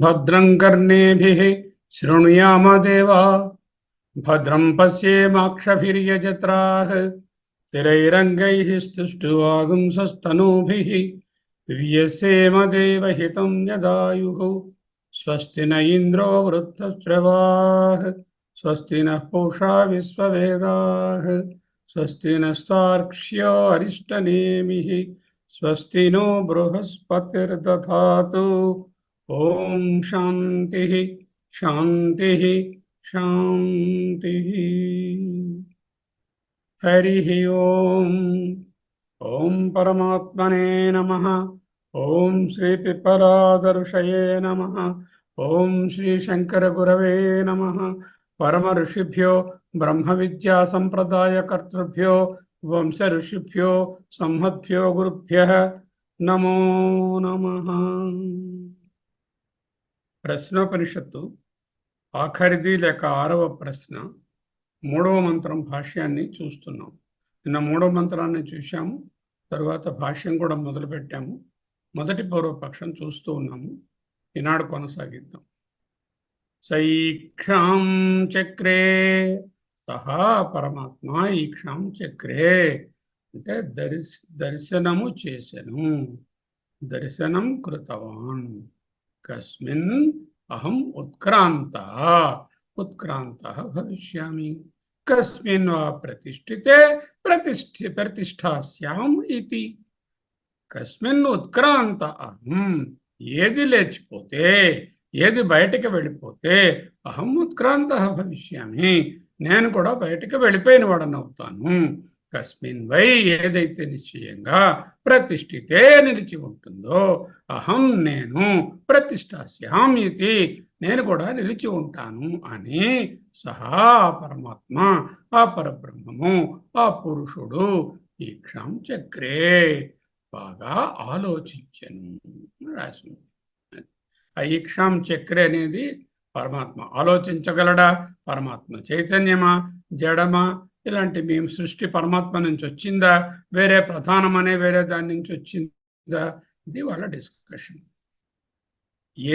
भद्रं कर्णेभिः शृणुयाम देवा भद्रं पश्येमाक्षभिर्यजत्राः स्थिरैरङ्गैः स्तुष्टुवागुंसस्तनूभिः दिव्यसेम देवहितं यदायुः स्वस्ति न इन्द्रो वृद्धश्रवाः स्वस्ति नः पूषा विश्ववेदाः स्वस्ति नस्तार्क्ष्यो अरिष्टनेमिः स्वस्ति नो बृहस्पतिर्दधातु ओम शांति शांति शांति। हरिः ओम। ओम परमात्मने नमः। ओम श्री पिप्पलादर्शये नमः। ओम श्री शंकर गुरवे नमः। परम ऋषिभ्यो ब्रह्म विद्या संप्रदाय कर्तृभ्यो वंश ऋषिभ्यो संहद्भ्यो गुरुभ्यः नमो नमः। ప్రశ్నోపనిషత్తు ఆఖరిది లేక 6వ ప్రశ్న 3వ మంత్రం భాష్యాన్ని చూస్తున్నాం. నిన్న 3వ మంత్రాన్ని చూశాము, తరువాత భాష్యం కూడా మొదలుపెట్టాము. మొదటి పూర్వపక్షం చూస్తూ ఉన్నాము. ఈనాడు కొనసాగిద్దాం. సైక్షాం చక్రే సహా పరమాత్మ ఈక్షాం చక్రే అంటే దర్శనము చేసెను, దర్శనం కృతవాన్. కస్మిన్ అహం उत्क्रान्तः भविष्यामि कस्मिन् वा प्रतिष्ठिते प्रतिष्ठास्याम् इति. కస్మిన్ ఉత్క్రాంత అహం, ఏది లేచిపోతే ఏది బయటికి వెళ్ళిపోతే అహం ఉత్క్రాంత భవిష్యామి, నేను కూడా బయటికి వెళ్ళిపోయిన వాడని అవుతాను. కస్మిన్ వై, ఏదైతే నిశ్చయంగా ప్రతిష్ఠితే నిలిచి ఉంటుందో అహం నేను ప్రతిష్టాస్యామితి నేను కూడా నిలిచి ఉంటాను అని సహా పరమాత్మ, ఆ పరబ్రహ్మము, ఆ పురుషుడు ఈక్షాం చక్రే బాగా ఆలోచించను రాసి. ఆ ఈక్షాం చక్రే అనేది పరమాత్మ. ఆలోచించగలడా? పరమాత్మ చైతన్యమా, జడమా? ఇలాంటి మేము సృష్టి పరమాత్మ నుంచి వచ్చిందా, వేరే ప్రధానమనే వేరే దాని నుంచి వచ్చిందా? ఇది వాళ్ళ డిస్కషన్.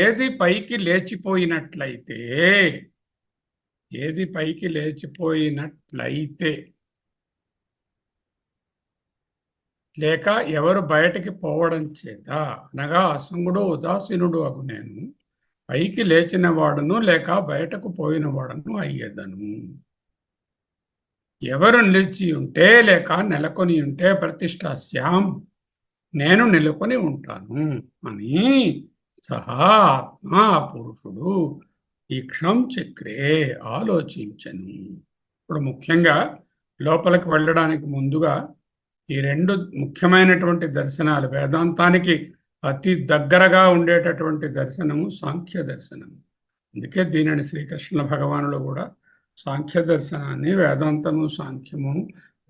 ఏది పైకి లేచిపోయినట్లయితే, ఏది పైకి లేచిపోయినట్లయితే లేక ఎవరు బయటికి పోవడం చేత, అనగా అసంగుడు ఉదాసీనుడు అగు నేను పైకి లేచిన వాడును లేక బయటకు పోయిన వాడును అయ్యేదను. ఎవరు నిలిచి ఉంటే లేక నెలకొని ఉంటే ప్రతిష్టాస్యాం, నేను నెలకొని ఉంటాను అని సహా ఆత్మ పురుషుడు ఈక్షం చక్రే ఆలోచించను. ఇప్పుడు ముఖ్యంగా లోపలికి వెళ్ళడానికి ముందుగా ఈ 2 ముఖ్యమైనటువంటి దర్శనాలు, వేదాంతానికి అతి దగ్గరగా ఉండేటటువంటి దర్శనము సాంఖ్య దర్శనము. అందుకే దీనిని శ్రీకృష్ణ భగవానుడు కూడా సాంఖ్య దర్శనాన్ని, వేదాంతము సాంఖ్యము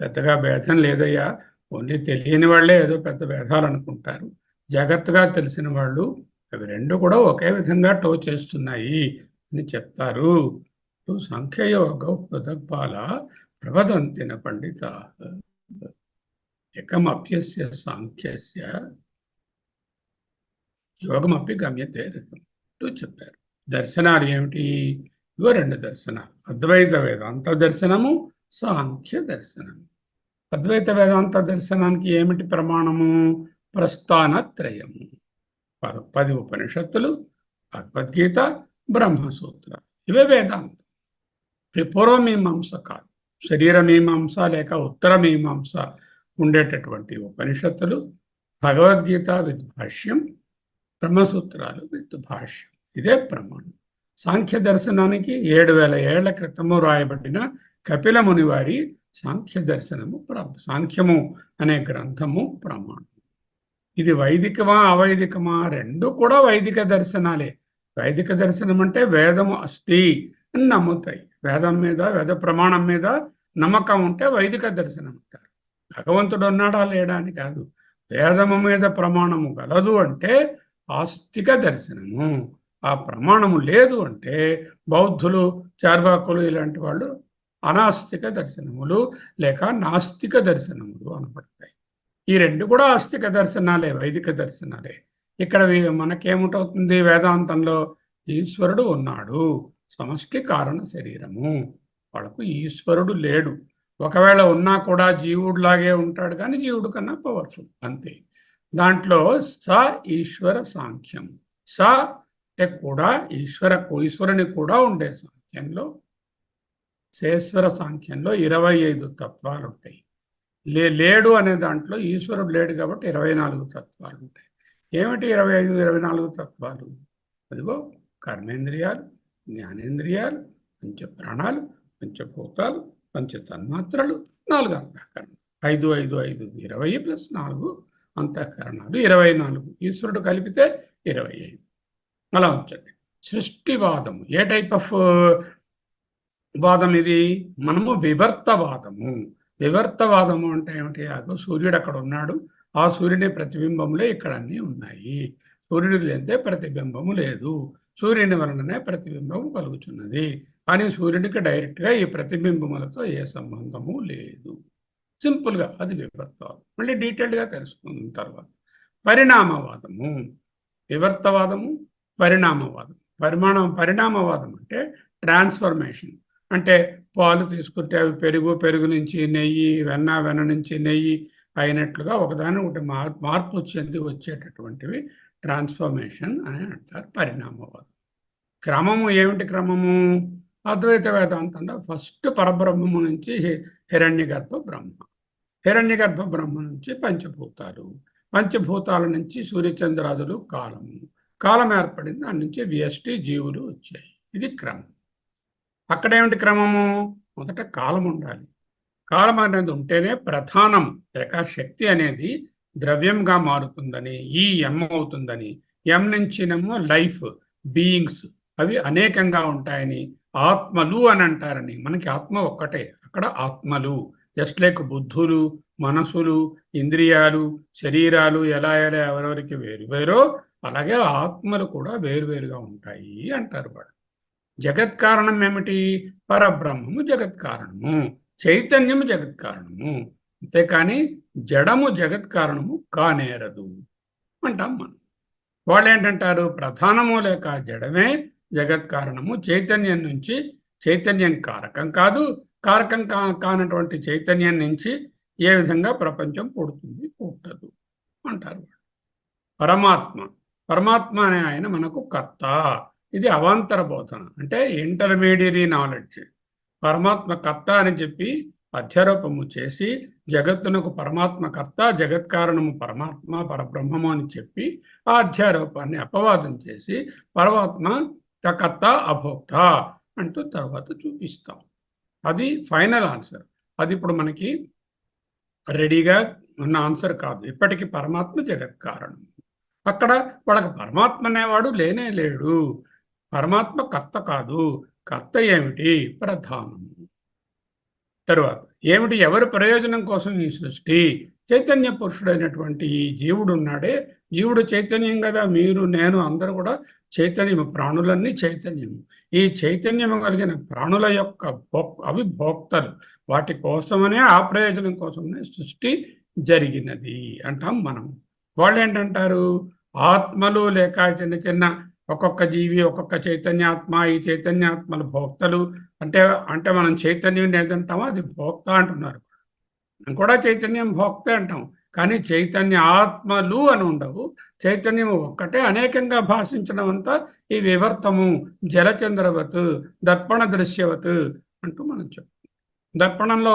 పెద్దగా భేదం లేదయ్యా, ఓన్లీ తెలియని వాళ్ళే ఏదో పెద్ద భేదాలు అనుకుంటారు, జాగ్రత్తగా తెలిసిన వాళ్ళు అవి 2 కూడా ఒకే విధంగా టో చేస్తున్నాయి అని చెప్తారు. సాంఖ్యయోగ పృథగ్బాల ప్రవదంతిన పండిత ఏకమప్యస్య సాంఖ్యస్య యోగమపి గమ్యతే చెప్పారు. దర్శనాలు ఏమిటి? ఇవో 2 దర్శనాలు, అద్వైత వేదాంత దర్శనము, సాంఖ్య దర్శనము. అద్వైత వేదాంత దర్శనానికి ఏమిటి ప్రమాణము? ప్రస్థానత్రయము, 10 ఉపనిషత్తులు, భగవద్గీత, బ్రహ్మసూత్ర, ఇవే వేదాంతం. పూర్వమీమాంస కాదు, శరీరమీమాంస లేక ఉత్తరమీమాంస ఉండేటటువంటి ఉపనిషత్తులు, భగవద్గీత విత్ భాష్యం, బ్రహ్మసూత్రాలు విత్ భాష్యం, ఇదే ప్రమాణం. సాంఖ్య దర్శనానికి 7000 ఏళ్ల క్రితము రాయబడిన కపిల ముని వారి సాంఖ్య దర్శనము, సాంఖ్యము అనే గ్రంథము ప్రమాణం. ఇది వైదికమా అవైదికమా? 2 కూడా వైదిక దర్శనాలే. వైదిక దర్శనం అంటే వేదము అస్తి అని నమ్ముతాయి. వేదం మీద, వేద ప్రమాణం మీద నమ్మకం ఉంటే వైదిక దర్శనం అంటారు. భగవంతుడు ఉన్నాడా లేడా అని కాదు, వేదము మీద ప్రమాణము గలదు అంటే ఆస్తిక దర్శనము. ఆ ప్రమాణము లేదు అంటే బౌద్ధులు, చార్వాకులు ఇలాంటి వాళ్ళు అనాస్తిక దర్శనములు లేక నాస్తిక దర్శనములు అనబడతాయి. ఈ 2 కూడా ఆస్తిక దర్శనాలే, వైదిక దర్శనాలే. ఇక్కడ మనకేమిటవుతుంది? వేదాంతంలో ఈశ్వరుడు ఉన్నాడు, సమష్టి కారణ శరీరము. వాళ్ళకు ఈశ్వరుడు లేడు. ఒకవేళ ఉన్నా కూడా జీవుడిలాగే ఉంటాడు, కానీ జీవుడు కన్నా పవర్ఫుల్ అంతే. దాంట్లో స ఈశ్వర సాంఖ్యం. స అంటే కూడా ఈశ్వరుని కూడా ఉండే సాంఖ్యంలో, శేశ్వర సాంఖ్యంలో 25 తత్వాలు ఉంటాయి. లేడు అనే దాంట్లో ఈశ్వరుడు లేడు కాబట్టి 24 తత్వాలు ఉంటాయి. ఏమిటి 25, 24 తత్వాలు? అదిగో కర్మేంద్రియాలు, జ్ఞానేంద్రియాలు, పంచప్రాణాలు, పంచభూతాలు, పంచతన్మాత్రలు, 4 అంతఃకరణాలు. 5, 5, 5 20 ప్లస్ 4 అంతఃకరణాలు 24. ఈశ్వరుడు కలిపితే 25. అలా ఉంచండి. సృష్టివాదము ఏ టైప్ ఆఫ్ వాదం ఇది? మనము వివర్తవాదము. వివర్తవాదము అంటే ఏమిటి? అదో సూర్యుడు అక్కడ ఉన్నాడు, ఆ సూర్యుని ప్రతిబింబములే ఇక్కడ అన్నీ ఉన్నాయి. సూర్యుడు లేదే ప్రతిబింబము లేదు, సూర్యుని వలననే ప్రతిబింబము కలుగుతున్నది. కానీ సూర్యుడికి డైరెక్ట్గా ఈ ప్రతిబింబములతో ఏ సంబంధము లేదు. సింపుల్గా అది వివర్తవాదం. మళ్ళీ డీటెయిల్డ్గా తెలుసుకుందాం తర్వాత. పరిణామవాదము, వివర్తవాదము, పరిణామవాదం. పరిణామవాదం అంటే ట్రాన్స్ఫర్మేషన్. అంటే పాలు తీసుకుంటే అవి పెరుగు నుంచి నెయ్యి, వెన్న నుంచి నెయ్యి అయినట్లుగా ఒకదాని ఒకటి మార్పు చెంది వచ్చేటటువంటివి ట్రాన్స్ఫర్మేషన్ అని అంటారు పరిణామవాదం. క్రమము ఏమిటి? క్రమము అద్వైత వేదాంతంలో ఫస్ట్ పరబ్రహ్మము నుంచి హిరణ్యగర్భ బ్రహ్మ, హిరణ్యగర్భ బ్రహ్మ నుంచి పంచభూతాలు, పంచభూతాల నుంచి సూర్యచంద్రాదులు, కాలము, కాలం ఏర్పడింది, దాని నుంచి వ్యష్టి జీవులు వచ్చాయి. ఇది క్రమం. అక్కడేమిటి క్రమము? మొదట కాలం ఉండాలి. కాలం అనేది ఉంటేనే ప్రధానం లేక శక్తి అనేది ద్రవ్యంగా మారుతుందని, ఈ ఎం అవుతుందని, ఎం నుంచినేమో లైఫ్, బీయింగ్స్ అవి అనేకంగా ఉంటాయని, ఆత్మలు అని అంటారని. మనకి ఆత్మ ఒక్కటే, అక్కడ ఆత్మలు జస్ట్ లైక్ బుద్ధులు, మనసులు, ఇంద్రియాలు, శరీరాలు ఎలా ఎవరెవరికి వేరువేరో అలాగే ఆత్మలు కూడా వేరువేరుగా ఉంటాయి అంటారు వాళ్ళు. జగత్ కారణం ఏమిటి? పరబ్రహ్మము జగత్ కారణము, చైతన్యము జగత్ కారణము. అంతేకాని జడము జగత్ కారణము కానేరదు అంటాం మనం. వాళ్ళు ఏంటంటారు? ప్రధానము లేక జడమే జగత్ కారణము, చైతన్యం నుంచి, చైతన్యం కారకం కాదు, కారకం కానటువంటి చైతన్యం నుంచి ఏ విధంగా ప్రపంచం పుడుతుంది, పుట్టదు అంటారు. పరమాత్మ, పరమాత్మ అనే ఆయన మనకు కర్త. ఇది అవాంతర బోధన, అంటే ఇంటర్మీడియరీ నాలెడ్జ్. పరమాత్మ కర్త అని చెప్పి అధ్యారోపము చేసి జగత్తునకు పరమాత్మ కర్త, జగత్ కారణము పరమాత్మ పరబ్రహ్మము అని చెప్పి ఆ అధ్యారోపాన్ని అపవాదం చేసి పరమాత్మ కర్త అభోక్త అంటూ తర్వాత చూపిస్తాం. అది ఫైనల్ ఆన్సర్. అది ఇప్పుడు మనకి రెడీగా ఉన్న ఆన్సర్ కాదు. ఇప్పటికీ పరమాత్మ జగత్ కారణం. అక్కడ వాళ్ళకి పరమాత్మ అనేవాడు లేనే లేడు. పరమాత్మ కర్త కాదు. కర్త ఏమిటి? ప్రధానము. తరువాత ఏమిటి? ఎవరి ప్రయోజనం కోసం ఈ సృష్టి? చైతన్య పురుషుడైనటువంటి ఈ జీవుడు ఉన్నాడే, జీవుడు చైతన్యం కదా. మీరు, నేను అందరూ కూడా చైతన్యము, ప్రాణులన్నీ చైతన్యము. ఈ చైతన్యము కలిగిన ప్రాణుల యొక్క అవి భోక్తలు. వాటి కోసమనే, ఆ ప్రయోజనం కోసమనే సృష్టి జరిగినది అంటాం మనం. వాళ్ళు ఏంటంటారు? ఆత్మలు లేక చిన్న చిన్న ఒక్కొక్క జీవి, ఒక్కొక్క చైతన్యాత్మ, ఈ చైతన్యాత్మలు భోక్తలు. అంటే అంటే మనం చైతన్యం ఏదంటామో అది భోక్త అంటున్నారు. మనం కూడా చైతన్యం భోక్తే అంటాం, కానీ చైతన్య ఆత్మలు అని ఉండవు. చైతన్యం ఒక్కటే అనేకంగా భాషించడం అంతా ఈ వివర్తము, జలచంద్రవత్, దర్పణ దృశ్యవత్ అంటూ మనం చెప్తాం. దర్పణంలో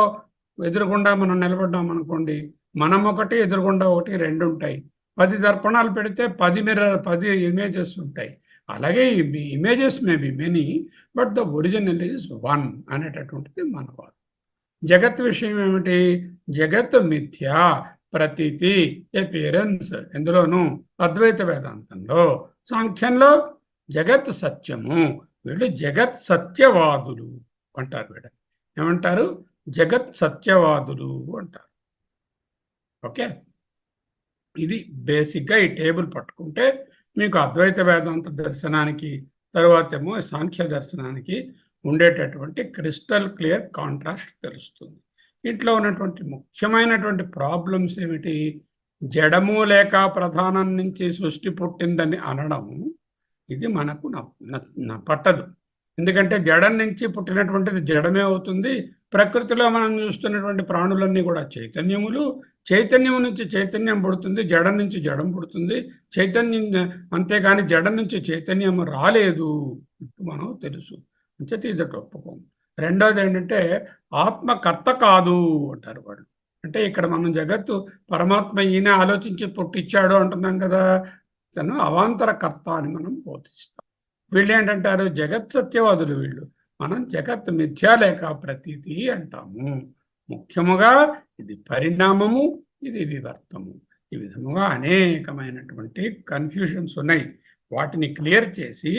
ఎదురుగుండా మనం నిలబడ్డాం అనుకోండి, మనం ఒకటి, ఎదురుగుండా ఒకటి, 2 ఉంటాయి. 10 దర్పణాలు పెడితే 10 ఇమేజెస్ ఉంటాయి. అలాగే ఈ images may be many, but the original is one అనేటటువంటిది మన వాదం. జగత్ విషయం ఏమిటి? జగత్ మిథ్య, ప్రతీతి, అపియరెన్స్. ఎందులోనూ అద్వైత వేదాంతంలో. సాంఖ్యంలో జగత్ సత్యము. వీళ్ళు జగత్ సత్యవాదులు అంటారు. వీళ్ళు ఏమంటారు? జగత్ సత్యవాదులు అంటారు. ఓకే, ఇది బేసిక్గా ఈ టేబుల్ పట్టుకుంటే మీకు అద్వైత వేదాంత దర్శనానికి, తర్వాత ఏమో సాంఖ్య దర్శనానికి ఉండేటటువంటి క్రిస్టల్ క్లియర్ కాంట్రాస్ట్ తెలుస్తుంది. ఇంట్లో ఉన్నటువంటి ముఖ్యమైనటువంటి ప్రాబ్లమ్స్ ఏమిటి? జడము లేక ప్రధానం నుంచి సృష్టి పుట్టిందని అనడం ఇది మనకు పట్టదు. ఎందుకంటే జడం నుంచి పుట్టినటువంటిది జడమే అవుతుంది. ప్రకృతిలో మనం చూస్తున్నటువంటి ప్రాణులన్నీ కూడా చైతన్యములు. చైతన్యం నుంచి చైతన్యం పుడుతుంది, జడం నుంచి జడం పుడుతుంది. చైతన్యం అంతేగాని జడం నుంచి చైతన్యం రాలేదు మనం తెలుసు. అంచేత ఇది ఒప్పుకోం. రెండోది ఏంటంటే ఆత్మకర్త కాదు అంటారు వాళ్ళు. అంటే ఇక్కడ మనం జగత్తు పరమాత్మ ఈయన ఆలోచించి పుట్టించాడు అంటున్నాం కదా, తను అవాంతర కర్త అని మనం బోధిస్తాం. వీళ్ళు ఏంటంటారు, జగత్ సత్యవాదులు వీళ్ళు. మనం జగత్ మిథ్యాలేక ప్రతీతి అంటాము. ముఖ్యముగా ఇది పరిణామము, ఇది వివర్తము. ఈ విధముగా అనేకమైనటువంటి కన్ఫ్యూషన్స్ ఉన్నాయి. వాటిని క్లియర్ చేసి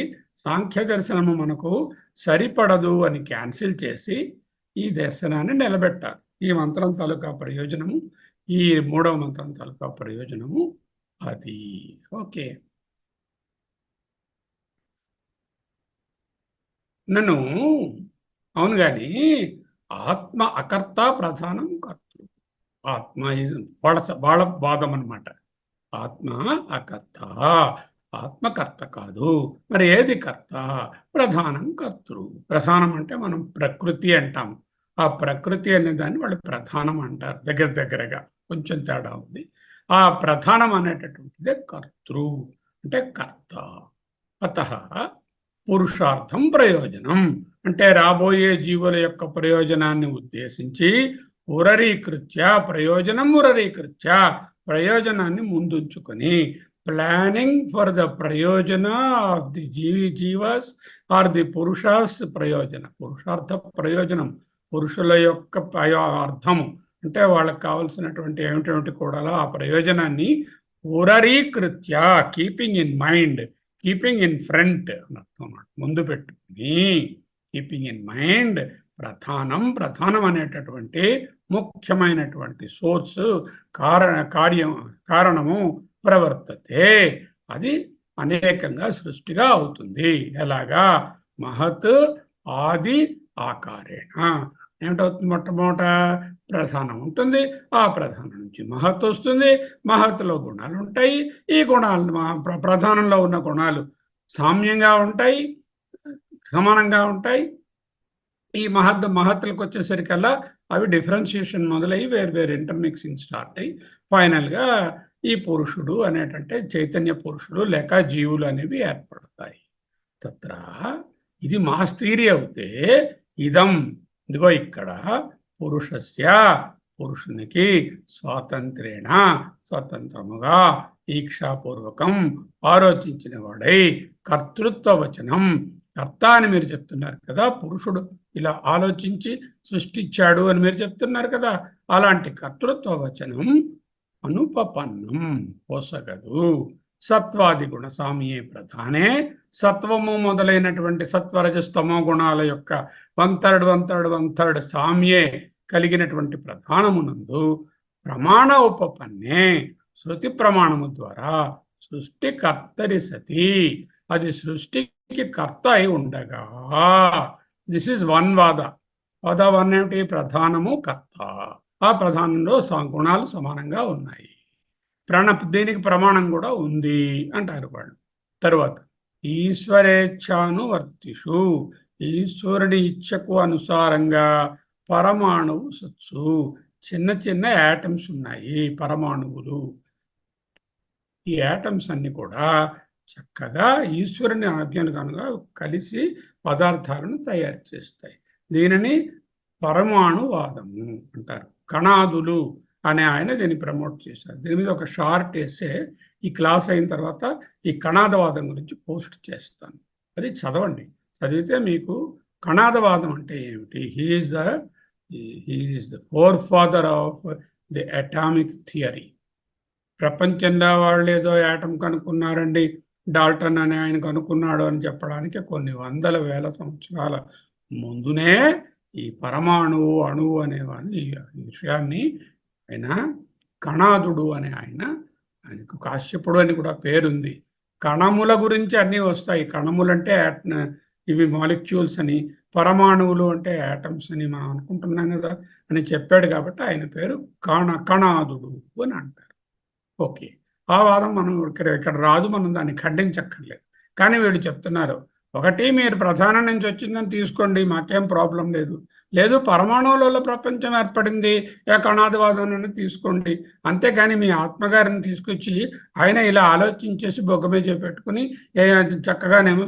సాంఖ్య దర్శనము మనకు సరిపడదు అని క్యాన్సిల్ చేసి ఈ దర్శనాన్ని నిలబెట్టాలి. ఈ మంత్రం తాలూకా ప్రయోజనము, ఈ 3వ మంత్రం తాలూకా ప్రయోజనము అది. ఓకే. నన్ను అవును కానీ ఆత్మ అకర్త ప్రధానం కర్తృ. ఆత్మ వాళ్ళ వాదం అనమాట. ఆత్మ అకర్త, ఆత్మకర్త కాదు. మరి ఏది కర్త? ప్రధానం కర్తృ. ప్రధానం అంటే మనం ప్రకృతి అంటాం. ఆ ప్రకృతి అనే దాన్ని వాళ్ళు ప్రధానం అంటారు. దగ్గరగా కొంచెం తేడా ఉంది. ఆ ప్రధానం అనేటటువంటిదే కర్తృ అంటే కర్త. అత పురుషార్థం ప్రయోజనం అంటే రాబోయే జీవుల యొక్క ప్రయోజనాన్ని ఉద్దేశించి ఉరరీకృత్య ప్రయోజనాన్ని ముందుంచుకొని ప్లానింగ్ ఫర్ ద ప్రయోజన ఆఫ్ ది జీవస్ ఆర్ ది పురుషాస్ ప్రయోజన. పురుషార్థ ప్రయోజనం పురుషుల యొక్క అర్థము అంటే వాళ్ళకి కావలసినటువంటి ఏమిటి కూడా ఆ ప్రయోజనాన్ని ఉరరీకృత్య keeping in mind, keeping in front అని అర్థం. ముందు పెట్టుకుని కీపింగ్ ఇన్ మైండ్ ప్రధానం అనేటటువంటి ముఖ్యమైనటువంటి సోర్స్ కారణము ప్రవర్తతే. అది అనేకంగా సృష్టిగా అవుతుంది. ఎలాగా? మహత్ ఆది ఆకారేణ. ఏమిటవుతుంది? మొట్టమొదట ప్రధానం ఉంటుంది. ఆ ప్రధానం నుంచి మహత్ వస్తుంది. మహత్తులో గుణాలు ఉంటాయి. ఈ గుణాలు ప్రధానంలో ఉన్న గుణాలు సామ్యంగా ఉంటాయి, సమానంగా ఉంటాయి. ఈ మహత్తులకు వచ్చేసరికల్లా అవి డిఫరెన్షియేషన్ మొదలయ్యి వేరు ఇంటర్మిక్సింగ్ స్టార్ట్ అయ్యి ఫైనల్గా ఈ పురుషుడు అనేటంటే చైతన్య పురుషుడు లేక జీవులు అనేవి ఏర్పడతాయి. తత్ర ఇది మాస్ థియరీ అవుతే ఇదం ఇదిగో ఇక్కడ పురుషునికి స్వతంత్రముగా ఈక్షాపూర్వకం ఆలోచించిన వాడై కర్తృత్వ వచనం. కర్త అని మీరు చెప్తున్నారు కదా, పురుషుడు ఇలా ఆలోచించి సృష్టించాడు అని మీరు చెప్తున్నారు కదా, అలాంటి కర్తృత్వ వచనం అనుపపన్నం పోసగదు. సత్వాది గుణ సామ్యే ప్రధానే. సత్వము మొదలైనటువంటి సత్వరజస్తమో గుణాల యొక్క 1/3 సామ్యే కలిగినటువంటి ప్రధానమునందు ప్రమాణ ఉపపన్నే శృతి ప్రమాణము ద్వారా సృష్టికర్తరి సతి, అది సృష్టికి కర్త అయి ఉండగా. దిస్ ఈజ్ వన్ వాద. వాద వన్ ఏమిటి? ప్రధానము కర్త. ఆ ప్రధానంలో గుణాలు సమానంగా ఉన్నాయి. దీనికి ప్రమాణం కూడా ఉంది అంటారు వాళ్ళు. తరువాత ఈశ్వరేచ్ఛానువర్తిషు, ఈశ్వరుడి ఇచ్ఛకు అనుసారంగా పరమాణువు సత్సు, చిన్న యాటమ్స్ ఉన్నాయి పరమాణువులు. ఈ యాటమ్స్ అన్ని కూడా చక్కగా ఈశ్వరుని ఆజ్ఞానుగా కలిసి పదార్థాలను తయారు చేస్తాయి. దీనిని పరమాణువాదము అంటారు. కణాదులు అనే ఆయన దీన్ని ప్రమోట్ చేశారు. దీని మీద ఒక షార్ట్ ఎస్సే ఈ క్లాస్ అయిన తర్వాత ఈ కణాదవాదం గురించి పోస్ట్ చేస్తాను. అది చదవండి. చదివితే మీకు కణాదవాదం అంటే ఏమిటి, he is the forefather of the atomic theory. ప్రపంచంలో వాళ్ళు ఏదో యాటమ్ కనుక్కున్నారండి, డాల్టన్ అనే ఆయన కనుక్కున్నాడు అని చెప్పడానికి కొన్ని వందల వేల సంవత్సరాల ముందునే ఈ పరమాణువు అణువు అనేవాని ఈ విషయాన్ని ఆయన కణాదుడు అనే ఆయనకు కాశ్యపుడు అని కూడా పేరుంది. కణముల గురించి అన్నీ వస్తాయి. కణములు అంటే ఇవి మాలిక్యూల్స్ అని, పరమాణువులు అంటే యాటమ్స్ అని మనం అనుకుంటున్నాం కదా అని చెప్పాడు. కాబట్టి ఆయన పేరు కణాదుడు అని అంటారు. ఓకే, ఆ వాదం మనం ఇక్కడ రాదు, మనం దాన్ని ఖండించక్కర్లేదు. కానీ వీళ్ళు చెప్తున్నారు, ఒకటి మీరు ప్రధానం నుంచి వచ్చిందని తీసుకోండి, మాకేం ప్రాబ్లం లేదు. లేదు పరమాణువులలో ప్రపంచం ఏర్పడింది, కణాదివాదం తీసుకోండి. అంతేగాని మీ ఆత్మగారిని తీసుకొచ్చి ఆయన ఇలా ఆలోచించేసి బొగ్గ మీద పెట్టుకుని చక్కగానేమో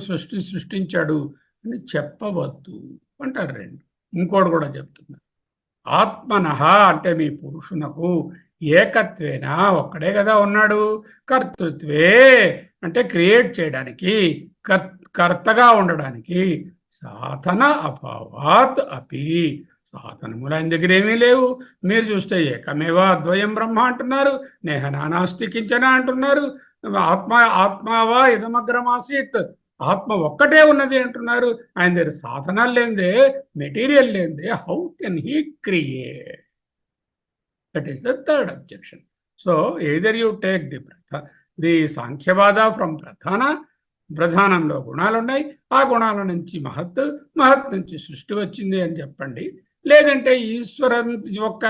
సృష్టించాడు అని చెప్పవద్దు అంటారు. రెండు ఇంకోటి కూడా చెప్తున్నారు, ఆత్మనః అంటే మీ పురుషునకు ఏకత్వేన ఒక్కడే కదా ఉన్నాడు, కర్తృత్వే అంటే క్రియేట్ చేయడానికి, కర్తగా ఉండడానికి, సాధన అభావాత్ అపి సాధనములు ఆయన దగ్గర ఏమీ లేవు. మీరు చూస్తే ఏకమేవా అద్వయం బ్రహ్మ అంటున్నారు, నేహ నానాస్తి కించన అంటున్నారు, ఆత్మావా ఇదమగ్రమాసీత్ ఆత్మ ఒక్కటే ఉన్నది అంటున్నారు. ఆయన దగ్గర సాధనాలు లేనిదే, మెటీరియల్ లేనిదే how can he create? That is the third objection. So either you take the సాంఖ్యవాద ఫ్రమ్ ప్రధానంలో గుణాలు ఉన్నాయి, ఆ గుణాల నుంచి మహత్ నుంచి సృష్టి వచ్చింది అని చెప్పండి. లేదంటే ఈశ్వరం యొక్క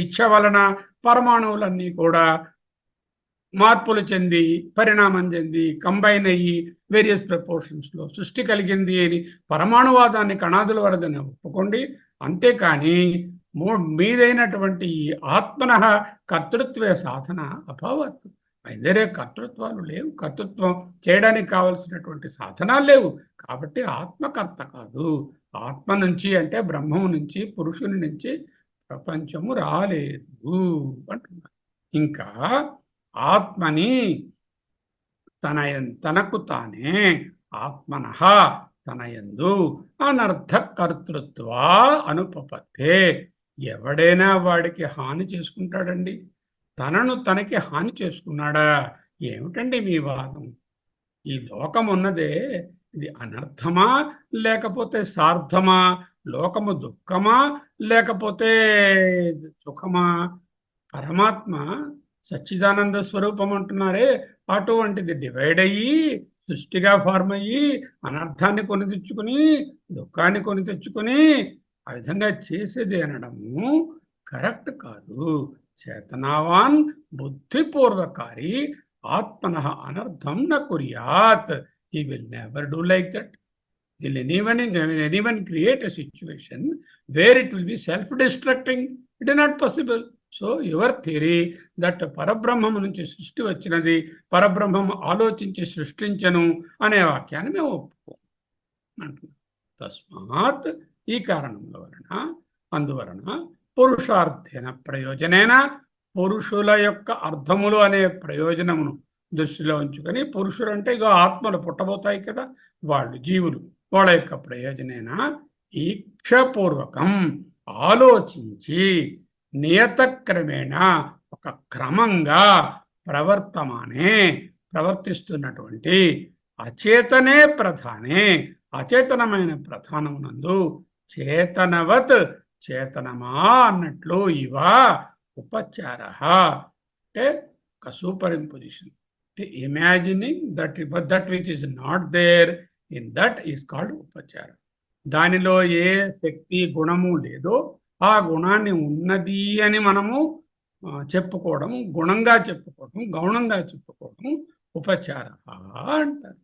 ఇచ్ఛ వలన పరమాణువులన్నీ కూడా మార్పులు చెంది, పరిణామం చెంది, కంబైన్ అయ్యి వేరియస్ ప్రపోర్షన్స్లో సృష్టి కలిగింది అని పరమాణువాదాన్ని కణాదుల వరదని ఒప్పుకోండి. అంతేకాని మీదైనటువంటి ఆత్మన కర్తృత్వే సాధన అభావత్. వేరే కర్తృత్వాలు లేవు, కర్తృత్వం చేయడానికి కావలసినటువంటి సాధనాలు లేవు. కాబట్టి ఆత్మకర్త కాదు. ఆత్మ నుంచి అంటే బ్రహ్మము నుంచి, పురుషుని నుంచి ప్రపంచము రాలేదు అంటున్నారు. ఇంకా ఆత్మని తనకు తానే ఆత్మనః తనయందు అనర్థ కర్తృత్వ అనుపపత్తే. ఎవడైనా వాడికి హాని చేసుకుంటాడండి? తనను తనకి హాని చేసుకున్నాడా? ఏమిటండి మీ వాదం? ఈ లోకం ఉన్నదే ఇది అనర్థమా లేకపోతే సార్థమా? లోకము దుఃఖమా లేకపోతే సుఖమా? పరమాత్మ సచ్చిదానంద స్వరూపం అంటున్నారే, అటువంటిది డివైడ్ అయ్యి సృష్టిగా ఫార్మ్ అయ్యి అనర్థాన్ని కొని తెచ్చుకుని దుఃఖాన్ని కొని తెచ్చుకుని ఆ విధంగా చేసేది అనడము కరెక్ట్ కాదు. చేతనావాన్ బుద్ధిపూర్వకారి ఆత్మనః అనర్థం న కుర్యాత్. He will never do like that. Will anyone create a situation where it will be self-destructing? It is not possible. So your theory that పరబ్రహ్మం నుంచి సృష్టి వచ్చినది, పరబ్రహ్మం ఆలోచించి సృష్టించను అనే వాక్యాన్ని మేము ఒప్పుకోం అంటున్నాం. తస్మాత్ ఈ కారణముల వలన, అందువలన పురుషార్థేన ప్రయోజనేన, పురుషుల యొక్క అర్థములు అనే ప్రయోజనమును దృష్టిలో ఉంచుకొని, పురుషులు అంటే ఇగో ఆత్మలు పుట్టబోతాయి కదా, వాళ్ళు జీవులు, వాళ్ళ యొక్క ప్రయోజనేన ఈక్షపూర్వకం ఆలోచించి నియతక్రమేణ ఒక క్రమంగా ప్రవర్తిస్తున్నటువంటి అచేతనే ప్రధానే, అచేతనమైన ప్రధానమునందు చేతనవత్ చేతనమా అన్నట్లు ఇవా ఉపచార అంటే ఒక superimposition, imagining that which is not there in that is called ఉపచార. దానిలో ఏ శక్తి గుణము లేదో ఆ గుణాన్ని ఉన్నది అని మనము చెప్పుకోవడం, గుణంగా చెప్పుకోవడం, గౌణంగా చెప్పుకోవడం ఉపచార అంటారు.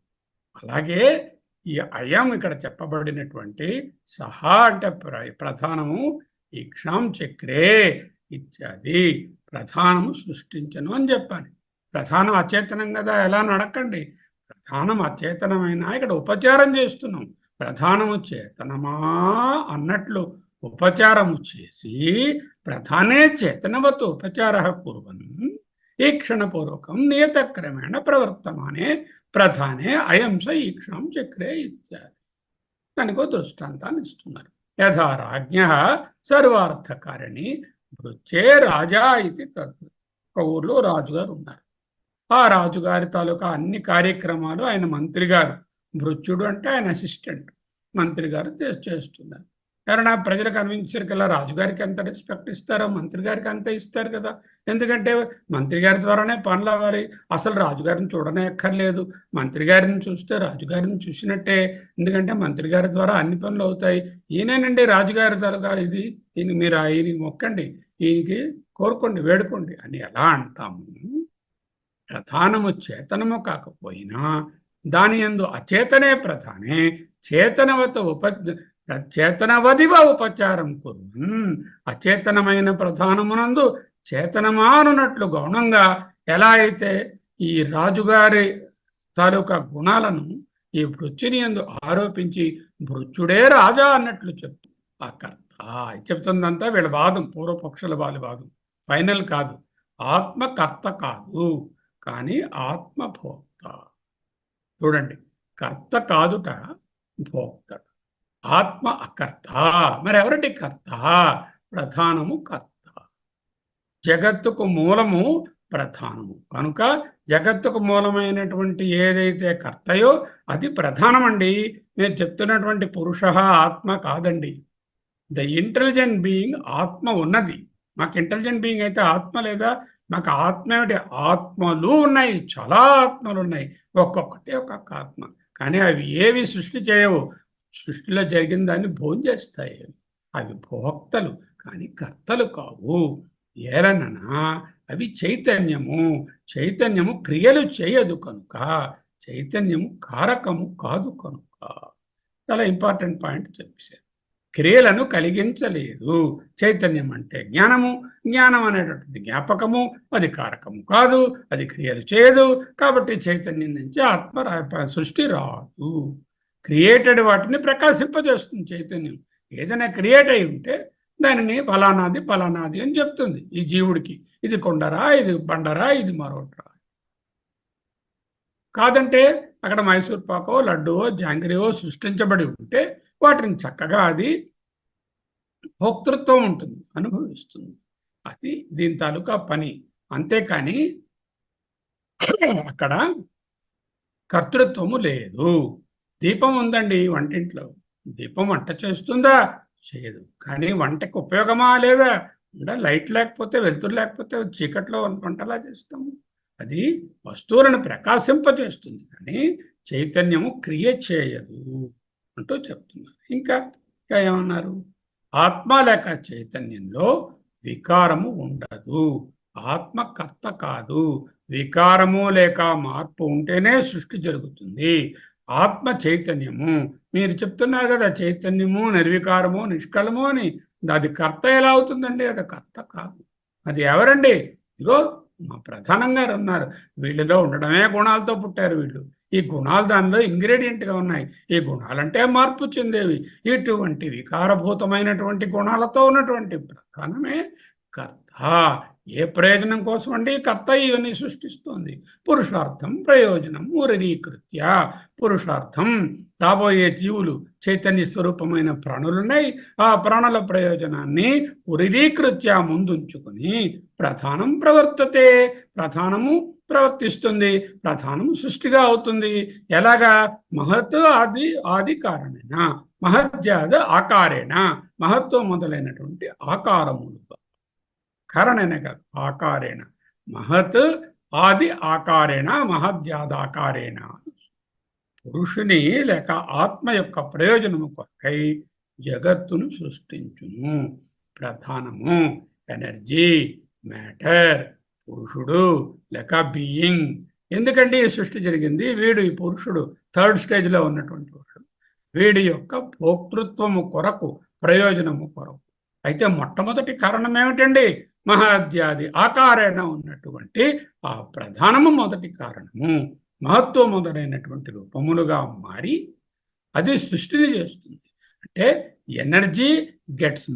అలాగే ఈ అయం ఇక్కడ చెప్పబడినటువంటి సహా అంటే ప్రధానము, ఈక్షాం చక్రే ఇత్యాది ప్రధానము సృష్టించను అని చెప్పాలి. ప్రధానం అచేతనం కదా, ఎలా నడకండి. ప్రధానం అచేతనమైన ఇక్కడ ఉపచారం చేస్తున్నాం. ప్రధానము చేతనమా అన్నట్లు ఉపచారము చేసి ప్రధానే చేతనవత్ ఉపచార కుర్వన్ ఈక్షణపూర్వకం నియతక్రమేణ ప్రవర్తమానే ప్రధానే అయంస ఈక్షాం చక్రే ఇత్యాది. దానికో దృష్టాంతాన్ని ఇస్తున్నారు. యథా రాజ్ఞ సర్వార్థకారిణి భృత్యే రాజా ఇది తద్వత్. ఒక ఊర్లో రాజుగారు ఉన్నారు. ఆ రాజుగారి తాలూకా అన్ని కార్యక్రమాలు ఆయన మంత్రి గారు, భృత్యుడు అంటే ఆయన అసిస్టెంట్, మంత్రి గారు చేస్తున్నారు. ఎవరైనా ప్రజలకు అనిపించారు కదా, రాజుగారికి ఎంత రెస్పెక్ట్ ఇస్తారో మంత్రి గారికి అంతే ఇస్తారు కదా. ఎందుకంటే మంత్రి గారి ద్వారానే పనులు అవ్వాలి. అసలు రాజుగారిని చూడనే ఎక్కర్లేదు, మంత్రి గారిని చూస్తే రాజుగారిని చూసినట్టే. ఎందుకంటే మంత్రి గారి ద్వారా అన్ని పనులు అవుతాయి. ఈయనేనండి రాజుగారి తాలూకా ఇది, ఈయన మీరు ఈయనకి మొక్కండి, ఈయనకి కోరుకోండి, వేడుకోండి అని ఎలా అంటాము? ప్రధానము చేతనము కాకపోయినా దాని యందు అచేతనే ప్రధానే చేతనవత చేతనవదివ ఉపచారం కుర్వన్. అచేతనమైన ప్రధానమునందు చేతనమానున్నట్లు గౌణంగా ఎలా అయితే ఈ రాజుగారి తాలూకా గుణాలను ఈ భృత్యుని యందు ఆరోపించి భృత్యుడే రాజా అన్నట్లు చెప్తూ ఆ కర్త చెప్తుందంతా వీళ్ళ వాదం, పూర్వపక్షుల వాళ్ళ వాదం. ఫైనల్ కాదు. ఆత్మకర్త కాదు, కానీ ఆత్మభోక్త. చూడండి, కర్త కాదుట భోక్త. ఆత్మ అకర్త. మరి ఎవరండి కర్త? ప్రధానము కర్త. జగత్తుకు మూలము ప్రధానము కనుక జగత్తుకు మూలమైనటువంటి ఏదైతే కర్తయో అది ప్రధానమండి. నేను చెప్తున్నటువంటి పురుష ఆత్మ కాదండి. ద ఇంటెలిజెంట్ బీయింగ్ ఆత్మ ఉన్నది. మాకు ఇంటెలిజెంట్ బీయింగ్ అయితే ఆత్మ లేదా? నాకు ఆత్మ ఏమిటి? ఆత్మలు ఉన్నాయి, చాలా ఆత్మలు ఉన్నాయి, ఒక్కొక్కటి ఒక్కొక్క ఆత్మ. కానీ అవి ఏవి సృష్టి చేయవు. సృష్టిలో జరిగిన దాన్ని భోంచేస్తాయి. అవి భోక్తలు కానీ కర్తలు కావు. ఏలననా అవి చైతన్యము. చైతన్యము క్రియలు చేయదు కనుక చైతన్యము కారకము కాదు కనుక. చాలా ఇంపార్టెంట్ పాయింట్ చెప్పేశారు. క్రియలను కలిగించలేదు. చైతన్యం అంటే జ్ఞానము. జ్ఞానం అనేటటువంటి జ్ఞాపకము. అది కారకము కాదు, అది క్రియలు చేయదు. కాబట్టి చైతన్యం నుంచి ఆత్మ సృష్టి రాదు. క్రియేటెడ్ వాటిని ప్రకాశింపజేస్తుంది చైతన్యం. ఏదైనా క్రియేట్ అయి ఉంటే దానిని ఫలానాది ఫలానాది అని చెప్తుంది. ఈ జీవుడికి ఇది కొండరా, ఇది బండరా, ఇది మరోటరా. కాదంటే అక్కడ మైసూర్ పాకో, లడ్డువో, జాంగ్రీవో సృష్టించబడి ఉంటే వాటిని చక్కగా అది భోక్తృత్వం ఉంటుంది, అనుభవిస్తుంది. అది దీని తాలూకా పని. అంతేకాని అక్కడ కర్తృత్వము లేదు. దీపం ఉందండి వంటింట్లో. దీపం వంట చేస్తుందా? చేయదు. కానీ వంటకు ఉపయోగమా లేదా? లైట్ లేకపోతే, వెలుతురు లేకపోతే చీకట్లో వంటలా చేస్తాము. అది వస్తువులను ప్రకాశింపజేస్తుంది కానీ చైతన్యము క్రియ చేయదు అంటూ చెప్తున్నారు. ఇంకా ఏమన్నారు? ఆత్మ లేక చైతన్యంలో వికారము ఉండదు. ఆత్మ కర్త కాదు. వికారము లేక మార్పు ఉంటేనే సృష్టి జరుగుతుంది. ఆత్మ చైతన్యము. మీరు చెప్తున్నారు కదా చైతన్యము నిర్వికారము నిష్కళము అని. అది కర్త ఎలా అవుతుందండి? అది కర్త కాదు. అది ఎవరండి? ఇదిగో మా ప్రధానంగా ఉన్నారు. వీళ్ళలో ఉండడమే గుణాలతో పుట్టారు వీళ్ళు. ఈ గుణాలు దానిలో ఇంగ్రీడియంట్గా ఉన్నాయి. ఈ గుణాలంటే మార్పు చెందేవి. ఇటువంటి వికారభూతమైనటువంటి గుణాలతో ఉన్నటువంటి ప్రధానమే కర్త. ఏ ప్రయోజనం కోసం అండి కర్త ఇవన్నీ సృష్టిస్తోంది? పురుషార్థం ప్రయోజనం ఉరీకృత్య. పురుషార్థం రాబోయే జీవులు చైతన్య స్వరూపమైన ప్రాణులున్నాయి. ఆ ప్రాణుల ప్రయోజనాన్ని ఉరీకృత్య ముందుంచుకొని ప్రధానం ప్రవర్తతే. ప్రధానము ప్రవర్తిస్తుంది. ప్రధానము సృష్టిగా అవుతుంది. ఎలాగా? మహత్ ఆది కారణేన, మహత్యాద ఆకారేణ. మహత్వం మొదలైనటువంటి ఆకారములు. కారణేనే కాదు, ఆకారేణ. మహత్ ఆది ఆకారేణ మహద్యాదాకారేణ. పురుషుని లేక ఆత్మ యొక్క ప్రయోజనము కొరకై జగత్తును సృష్టించును. ప్రధానము ఎనర్జీ, మ్యాటర్, పురుషుడు లేక బీయింగ్. ఎందుకంటే ఈ సృష్టి జరిగింది? వీడు, ఈ పురుషుడు థర్డ్ స్టేజ్లో ఉన్నటువంటి వాడు. వీడి యొక్క భోక్తృత్వము కొరకు, ప్రయోజనము కొరకు. అయితే మొట్టమొదటి కారణం ఏమిటండి? మహాద్యాది ఆకారేణ ఉన్నటువంటి ఆ ప్రధానము మొదటి కారణము. మహత్వం మొదలైనటువంటి రూపములుగా మారి అది సృష్టిని చేస్తుంది. అంటే energy gets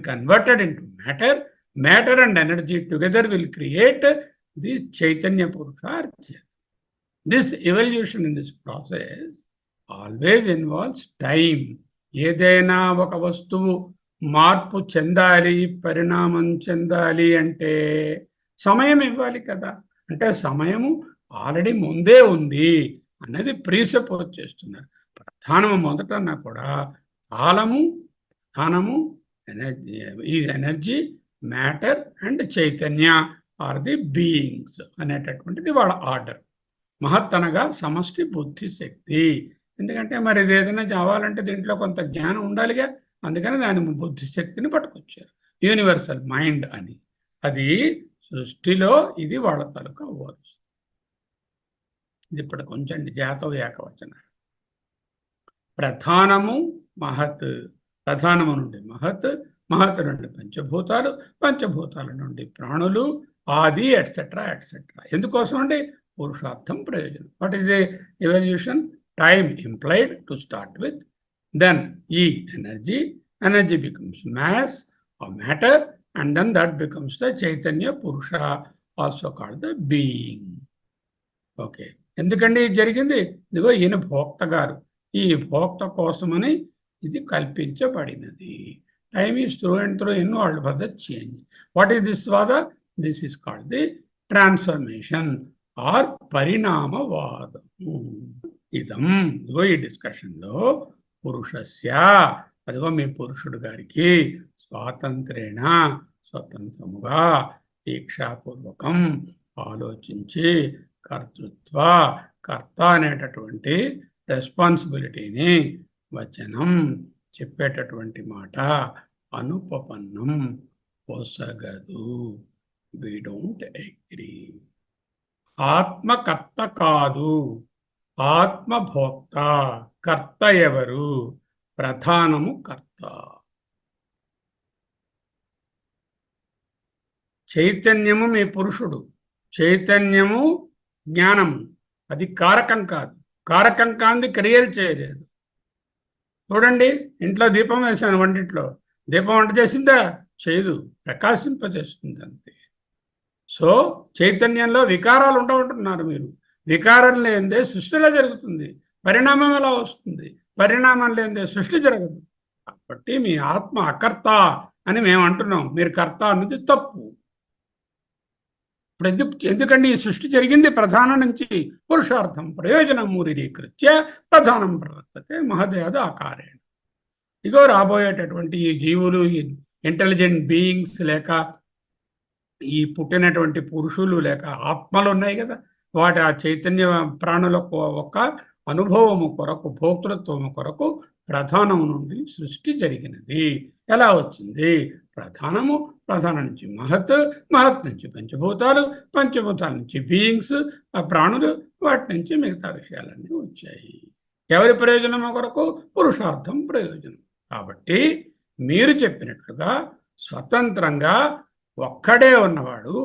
converted into matter. Matter and energy together will create the చైతన్య పురుష. This evolution in this process always involves time. ఏదైనా ఒక వస్తువు మార్పు చెందాలి, పరిణామం చెందాలి అంటే సమయం ఇవ్వాలి కదా. అంటే సమయము ఆల్రెడీ ముందే ఉంది అనేది ప్రీసపోజ్ చేస్తున్నారు. ప్రధానము మొదటన్నా కూడా కాలము, ప్రధానము, ఎనర్జీ, మ్యాటర్ అండ్ చైతన్య ఆర్ ది బీయింగ్స్ అనేటటువంటిది వాళ్ళ ఆర్డర్. మహత్ అనగా సమష్టి బుద్ధి శక్తి. ఎందుకంటే మరి ఇది ఏదైనా కావాలంటే దీంట్లో కొంత జ్ఞానం ఉండాలిగా. అందుకని దాని బుద్ధి శక్తిని పట్టుకొచ్చారు. యూనివర్సల్ మైండ్ అని. అది సృష్టిలో ఇది వాళ్ళ తాలూకా వర్స్. ఇది ఇప్పుడు కొంచెం జాతో ఏకవచన. ప్రధానము మహత్, ప్రధానము నుండి మహత్, మహత్ నుండి పంచభూతాలు, పంచభూతాల నుండి ప్రాణులు, ఆది ఎట్సెట్రా ఎట్సెట్రా. ఎందుకోసం అండి? పురుషార్థం, ప్రయోజనం. What is the evolution? Time implied to start with, then ఈ energy, energy becomes mass or matter, and then that becomes the Chaitanya Purusha, also called the being. Okay, ఎందుకండి ఇది జరిగింది? ఇదిగో ఈయన భోక్త గారు, ఈ భోక్త కోసమని ఇది కల్పించబడినది. Time is through and through in world for the change. What is this father? This is called the transformation or పరిణామవాదము. ఇదం, ఇదిగో ఈ డిస్కషన్లో పురుషస్య, అదిగో మీ పురుషుడు గారికి స్వాతంత్రేణ, స్వతంత్రముగా, దీక్షాపూర్వకం ఆలోచించి కర్తృత్వ, కర్త అనేటటువంటి రెస్పాన్సిబిలిటీని, వచనం చెప్పేటటువంటి మాట, అనుపపన్నం పొసగదు. We don't agree. ఆత్మకర్త కాదు, ఆత్మభోక్త. కర్త ఎవరు? ప్రధానము కర్త. చైతన్యము మీ పురుషుడు, చైతన్యము జ్ఞానము, అది కారకం కాదు. కారకం కాంది క్రియలు చేయలేదు. చూడండి, ఇంట్లో దీపం వేశాను, వంటింట్లో దీపం వంట చేసిందా? చేయదు, ప్రకాశింపజేస్తుంది అంతే. సో చైతన్యంలో వికారాలు ఉండవంటున్నారు మీరు. వికారం లేనిదే సృష్టిలో జరుగుతుంది. పరిణామం ఎలా వస్తుంది? పరిణామం లేనిదే సృష్టి జరగదు. కాబట్టి మీ ఆత్మ అకర్త అని మేము అంటున్నాం, మీరు కర్త అన్నది తప్పు. ఇప్పుడు ఎందుకంటే ఈ సృష్టి జరిగింది ప్రధానం నుంచి. పురుషార్థం ప్రయోజనం మూరీకృత్య ప్రధానం ప్రవర్తతే మహదేద ఆకారేణ. ఇగో రాబోయేటటువంటి ఈ జీవులు, ఈ ఇంటెలిజెంట్ బీయింగ్స్, లేక ఈ పుట్టినటువంటి పురుషులు, లేక ఆత్మలు ఉన్నాయి కదా, వాటి ఆ చైతన్య ప్రాణులకు ఒక అనుభవము కొరకు, భోక్తృత్వము కొరకు ప్రధానము నుండి సృష్టి జరిగినది. ఎలా వచ్చింది? ప్రధానము, ప్రధానం నుంచి మహత్, మహత్ నుంచి పంచభూతాలు, పంచభూతాల నుంచి బీయింగ్స్, ఆ ప్రాణులు, వాటి నుంచి మిగతా విషయాలన్నీ వచ్చాయి. ఎవరి ప్రయోజనము కొరకు? పురుషార్థం ప్రయోజనం. కాబట్టి మీరు చెప్పినట్లుగా స్వతంత్రంగా ఒక్కడే ఉన్నవాడు,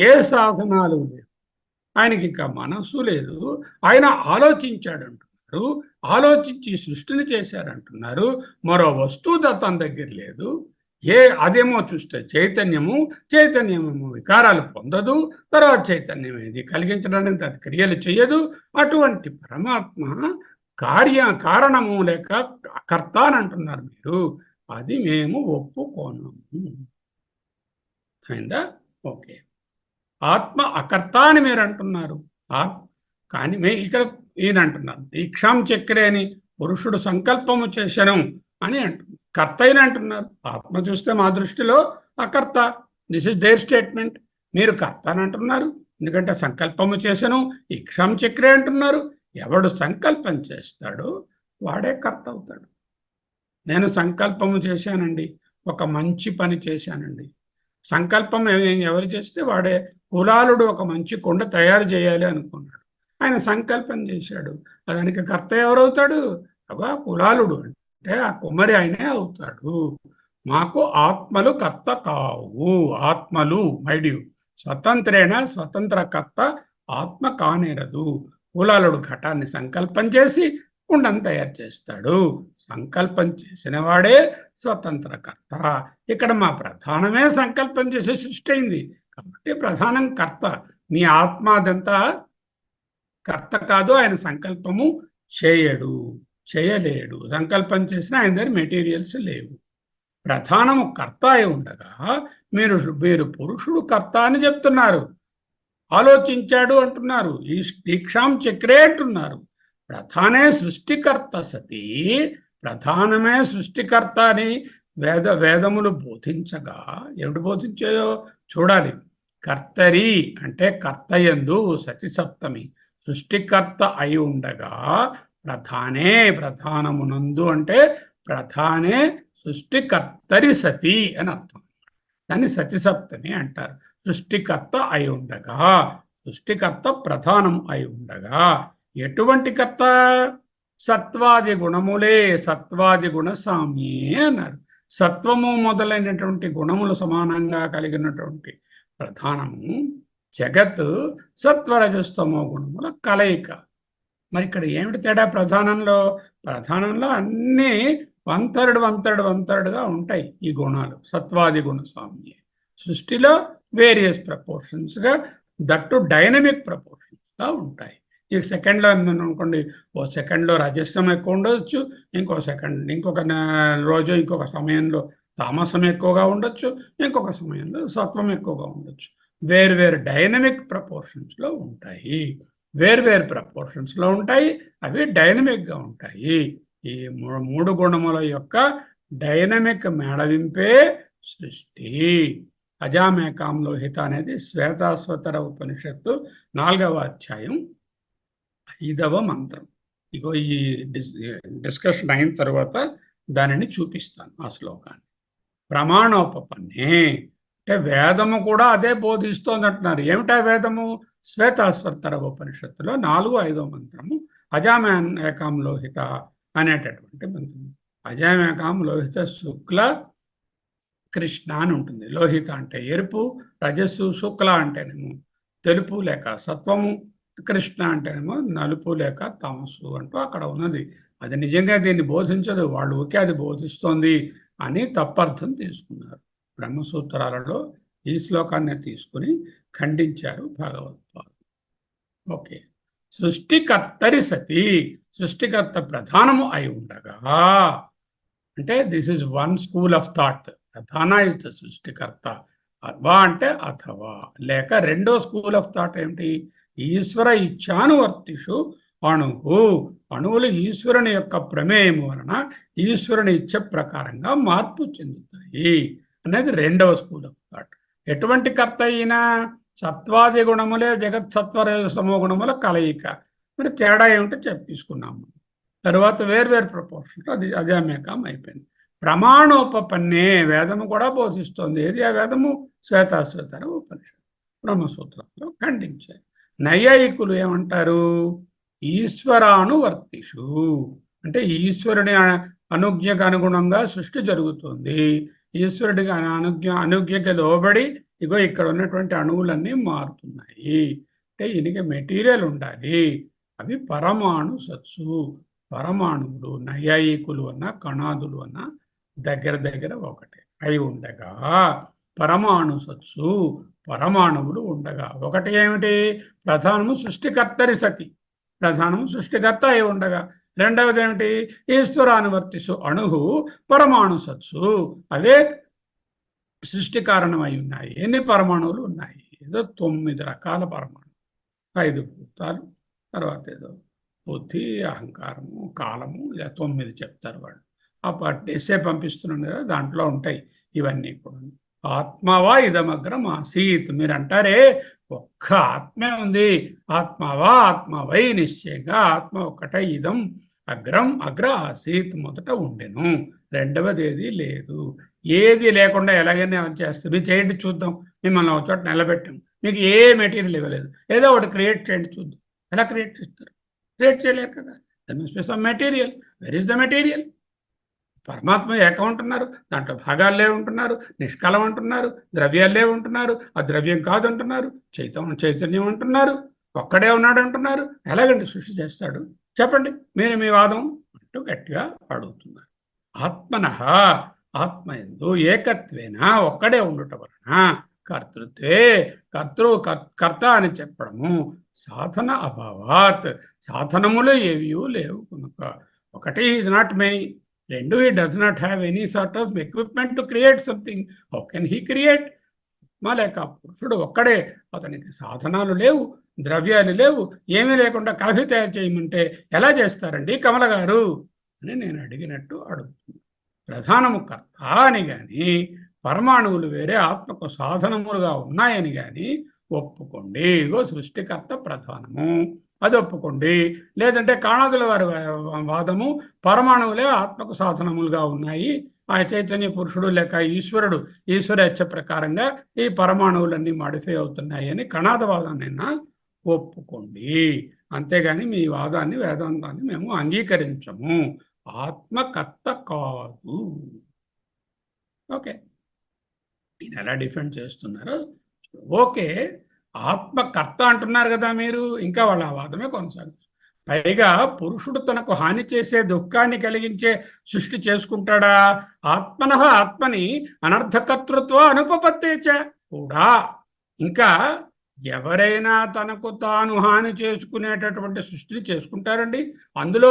ఏ సాధనాలు లేవు, ఆయనకి ఇంకా మనస్సు లేదు, ఆయన ఆలోచించాడంటున్నారు, ఆలోచించి సృష్టిని చేశారంటున్నారు. మరో వస్తువు తన దగ్గర లేదు. అదేమో చూస్తే చైతన్యము, చైతన్యము వికారాలు పొందదు, తర్వాత చైతన్యం ఏది కలిగించడానికి అది క్రియలు చేయదు. అటువంటి పరమాత్మ కారణము లేక కర్త అని అంటున్నారు మీరు. అది మేము ఒప్పుకోనము. అయిందా? ఓకే. ఆత్మ అకర్త అని మీరు అంటున్నారు, కానీ ఇక్కడ ఈయన అంటున్నారు దీక్షాం చక్రే అని పురుషుడు సంకల్పము చేశాను అని అంటున్నారు. కర్త అయిన అంటున్నారు. ఆత్మ చూస్తే మా దృష్టిలో అకర్త. This is their statement. మీరు కర్త అని అంటున్నారు, ఎందుకంటే సంకల్పము చేశాను. ఈక్షాం చక్రే అంటున్నారు. ఎవడు సంకల్పం చేస్తాడో వాడే కర్త అవుతాడు. నేను సంకల్పము చేశానండి, ఒక మంచి పని చేశానండి. సంకల్పం ఎవరు చేస్తే వాడే. కులాలుడు ఒక మంచి కొండ తయారు చేయాలి అనుకున్నాడు, ఆయన సంకల్పం చేశాడు. దానికి కర్త ఎవరవుతాడు? అబ్బా కులాలుడు అంటే ఆ కుమ్మరి ఆయనే అవుతాడు. మాకు ఆత్మలు కర్త కావు. ఆత్మలు మైడ్యూ స్వతంత్రేణ, స్వతంత్ర కర్త ఆత్మ కానేరదు. కులాలుడు ఘటాన్ని సంకల్పం చేసి కుండను తయారు చేస్తాడు. సంకల్పం చేసిన వాడే స్వతంత్రకర్త. ఇక్కడ మా ప్రధానమే సంకల్పం చేసే సృష్టి అయింది కాబట్టి ప్రధానం కర్త. మీ ఆత్మ అదంతా కర్త కాదు. ఆయన సంకల్పము చేయలేడు. సంకల్పం చేసిన ఆయన దగ్గర మెటీరియల్స్ లేవు. ప్రధానము కర్త అయి ఉండగా మీరు పురుషుడు కర్త అని చెప్తున్నారు, ఆలోచించాడు అంటున్నారు, ఈ దీక్షాం చక్రే అంటున్నారు. ప్రధానే సృష్టికర్త సతి, ప్రధానమే సృష్టికర్త అని వేదములు బోధించగా, ఏమిటి బోధించాయో చూడాలి. కర్తరి అంటే కర్తయందు సతి సప్తమి, సృష్టికర్త అయి ఉండగా ప్రధానే, ప్రధానమునందు అంటే ప్రధానే సృష్టికర్తరి సతి అని అర్థం. దాన్ని సతి సప్తమి అంటారు. సృష్టికర్త అయి ఉండగా, సృష్టికర్త ప్రధానం అయి ఉండగా, ఎటువంటి కర్త? సత్వాది గుణములే, సత్వాది గుణ సామ్యే అన్నారు. సత్వము మొదలైనటువంటి గుణములు సమానంగా కలిగినటువంటి ప్రధానము జగత్ సత్వరజస్తమో గుణముల కలయిక. మరి ఇక్కడ ఏమిటి తేడా? ప్రధానంలో అన్నీ వంతరుడుగా ఉంటాయి ఈ గుణాలు, సత్వాది గుణ సామ్యే. సృష్టిలో వేరియస్ ప్రపోర్షన్స్గా, దట్టు డైనమిక్ ప్రపోర్షన్స్గా ఉంటాయి. ఈ సెకండ్లో అనుకోండి, ఓ సెకండ్లో రజస్సం ఎక్కువ ఉండొచ్చు, ఇంకొక రోజు ఇంకొక సమయంలో తామసం ఎక్కువగా ఉండొచ్చు, ఇంకొక సమయంలో సత్వం ఎక్కువగా ఉండొచ్చు. వేరు డైనమిక్ ప్రపోర్షన్స్లో ఉంటాయి. వేరు ప్రపోర్షన్స్లో ఉంటాయి, అవి డైనమిక్గా ఉంటాయి. ఈ మూడు గుణముల యొక్క డైనమిక్ మేళవింపే సృష్టి. అజామేకాం లోహిత అనేది శ్వేతాశ్వతర ఉపనిషత్తు 4వ అధ్యాయం 5వ మంత్రం. ఇగో ఈ డిస్కషన్ అయిన తర్వాత దానిని చూపిస్తాను ఆ శ్లోకాన్ని. ప్రమాణోపపన్నే అంటే వేదము కూడా అదే బోధిస్తోంది అంటున్నారు. ఏమిటా వేదము? శ్వేతాశ్వతర ఉపనిషత్తులో 4, 5వ మంత్రము అజామేకాం లోహిత అనేటటువంటి మంత్రం. అజామేకాం లోహిత శుక్ల కృష్ణ అని ఉంటుంది. లోహిత అంటే ఎరుపు, రజస్సు, శుక్ల అంటేనేమో తెలుపు లేక సత్వము, కృష్ణ అంటేనేమో నలుపు లేక తమస్సు అంటూ అక్కడ ఉన్నది. అది నిజంగా దీన్ని బోధించదు, వాళ్ళు ఒకే అది బోధిస్తోంది అని తప్పర్థం తీసుకున్నారు. బ్రహ్మసూత్రాలలో ఈ శ్లోకాన్ని తీసుకుని ఖండించారు భగవత్పాదులు. ఓకే. సృష్టికర్తరి సతి, సృష్టికర్త ప్రధానము అయి ఉండగా, అంటే this is one school of thought. ప్రధాన ఇస్ ద సృష్టికర్త. అథవా అంటే అథవా, లేక రెండో స్కూల్ ఆఫ్ థాట్ ఏమిటి? ఈశ్వర ఇచ్ఛానువర్తిషు అణువులు ఈశ్వరుని యొక్క ప్రమేయము వలన ఈశ్వరుని ఇచ్చ ప్రకారంగా మార్పు చెందుతాయి అనేది రెండవ స్కూల్ ఆఫ్ థాట్. ఎటువంటి కర్త అయినా సత్వాది గుణములే జగత్ సత్వరజస్తమో గుణముల కలయిక. మరి తేడా ఏమిటో తీసుకున్నాము. తర్వాత వేర్వేరు ప్రపోర్షన్లో అది అజామేకాం అయిపోయింది. ప్రమాణోపపన్నే వేదము కూడా బోధిస్తోంది. ఏది ఆ వేదము? శ్వేతాశ్వతర ఉపనిషత్తు బ్రహ్మసూత్రంలో ఖండించారు. నైయాయికులు ఏమంటారు? ఈశ్వరానువర్తిషు అంటే ఈశ్వరుని అనుజ్ఞకు అనుగుణంగా సృష్టి జరుగుతుంది. ఈశ్వరుడికి అనుజ్ఞకి లోబడి ఇగో ఇక్కడ ఉన్నటువంటి అణువులన్నీ మారుతున్నాయి. అంటే ఈయనకి మెటీరియల్ ఉండాలి. అవి పరమాణు సత్సు. పరమాణువులు నైయాయికులు అన్న కణాదులు అన్న దగ్గర ఒకటే అయి ఉండగా, పరమాణు సత్సు పరమాణువులు ఉండగా, ఒకటి ఏమిటి? ప్రధానము సృష్టికర్తరి సతి, ప్రధానము సృష్టికర్త అయి ఉండగా. రెండవది ఏమిటి? ఈశ్వరానువర్తిసు అణువు పరమాణు సత్సు, అవే సృష్టి కారణమై ఉన్నాయి. ఎన్ని పరమాణువులు ఉన్నాయి? ఏదో 9 రకాల పరమాణువులు, 5 భూతాలు, తర్వాత ఏదో బుద్ధి, అహంకారము, కాలము, ఇలా 9 చెప్తారు వాళ్ళు. ఆ ఎస్సే పంపిస్తున్నాను కదా, దాంట్లో ఉంటాయి ఇవన్నీ కూడా. ఆత్మవా ఇదమగ్రం ఆసీత్. మీరు అంటారే ఒక్క ఆత్మే ఉంది, ఆత్మవా ఆత్మవై, నిశ్చయంగా ఆత్మ ఒక్కటే ఇదం అగ్ర ఆసీత్, మొదట ఉండెను, రెండవది ఏది లేదు. ఏది లేకుండా ఎలాగైనా చేస్తారు. మీరు చేయండి చూద్దాం. మిమ్మల్ని ఒక చోట నిలబెట్టాం, మీకు ఏ మెటీరియల్ ఇవ్వలేదు, ఏదో ఒకటి క్రియేట్ చేయండి చూద్దాం. ఎలా క్రియేట్ చేస్తారు? క్రియేట్ చేయలేరు కదా. That must be some material. Where is the material? పరమాత్మ ఏకం అంటున్నారు, దాంట్లో భాగాలు లేవు అంటున్నారు, నిష్కలం అంటున్నారు, ద్రవ్యాలు లేవు అంటున్నారు, ఆ ద్రవ్యం కాదు అంటున్నారు, చైతన్యం అంటున్నారు, ఒక్కడే ఉన్నాడు అంటున్నారు. ఎలాగండి సృష్టి చేస్తాడు? చెప్పండి మీరు మీ వాదం అంటూ గట్టిగా అడుగుతున్నారు. ఆత్మనః ఆత్మయందు ఏకత్వేన ఒక్కడే ఉండుట వలన కర్తృత్వే కర్త అని చెప్పడము సాధన అభావాత్, సాధనములు ఏవి లేవు కనుక. ఒకటి ఈజ్ నాట్ మెనీ, రెండు he does not have any sort of equipment to create something. How can he create? లేక పురుషుడు ఒక్కడే, అతనికి సాధనాలు లేవు, ద్రవ్యాలు లేవు, ఏమీ లేకుండా కాఫీ తయారు చేయమంటే ఎలా చేస్తారండి కమల గారు అని నేను అడిగినట్టు అడుగుతున్నాను. ప్రధానము కర్త అని కానీ, పరమాణువులు వేరే ఆత్మకు సాధనములుగా ఉన్నాయని కానీ ఒప్పుకోండి. ఇగో సృష్టికర్త ప్రధానము, అది ఒప్పుకోండి. లేదంటే కాణాదుల వారి వాదము పరమాణువులే ఆత్మకు సాధనములుగా ఉన్నాయి, ఆ చైతన్య పురుషుడు లేక ఈశ్వరేచ్ఛ ప్రకారంగా ఈ పరమాణువులన్నీ మాడిఫై అవుతున్నాయి అని కణాదవాదాన్ని ఒప్పుకోండి. అంతేగాని మీ వాదాన్ని వేదాంతాన్ని మేము అంగీకరించము. ఆత్మకర్త కాదు. ఓకే, ఇది ఎలా డిఫెండ్ చేస్తున్నారు? ఓకే, ఆత్మకర్త అంటున్నారు కదా మీరు, ఇంకా వాళ్ళ వాదమే కొనసాగుతుంది. పైగా పురుషుడు తనకు హాని చేసే దుఃఖాన్ని కలిగించే సృష్టి చేసుకుంటాడా? ఆత్మనః ఆత్మని అనర్థకర్తృత్వ అనుపపత్తేచ కూడా. ఇంకా ఎవరైనా తనకు తాను హాని చేసుకునేటటువంటి సృష్టిని చేసుకుంటారండి? అందులో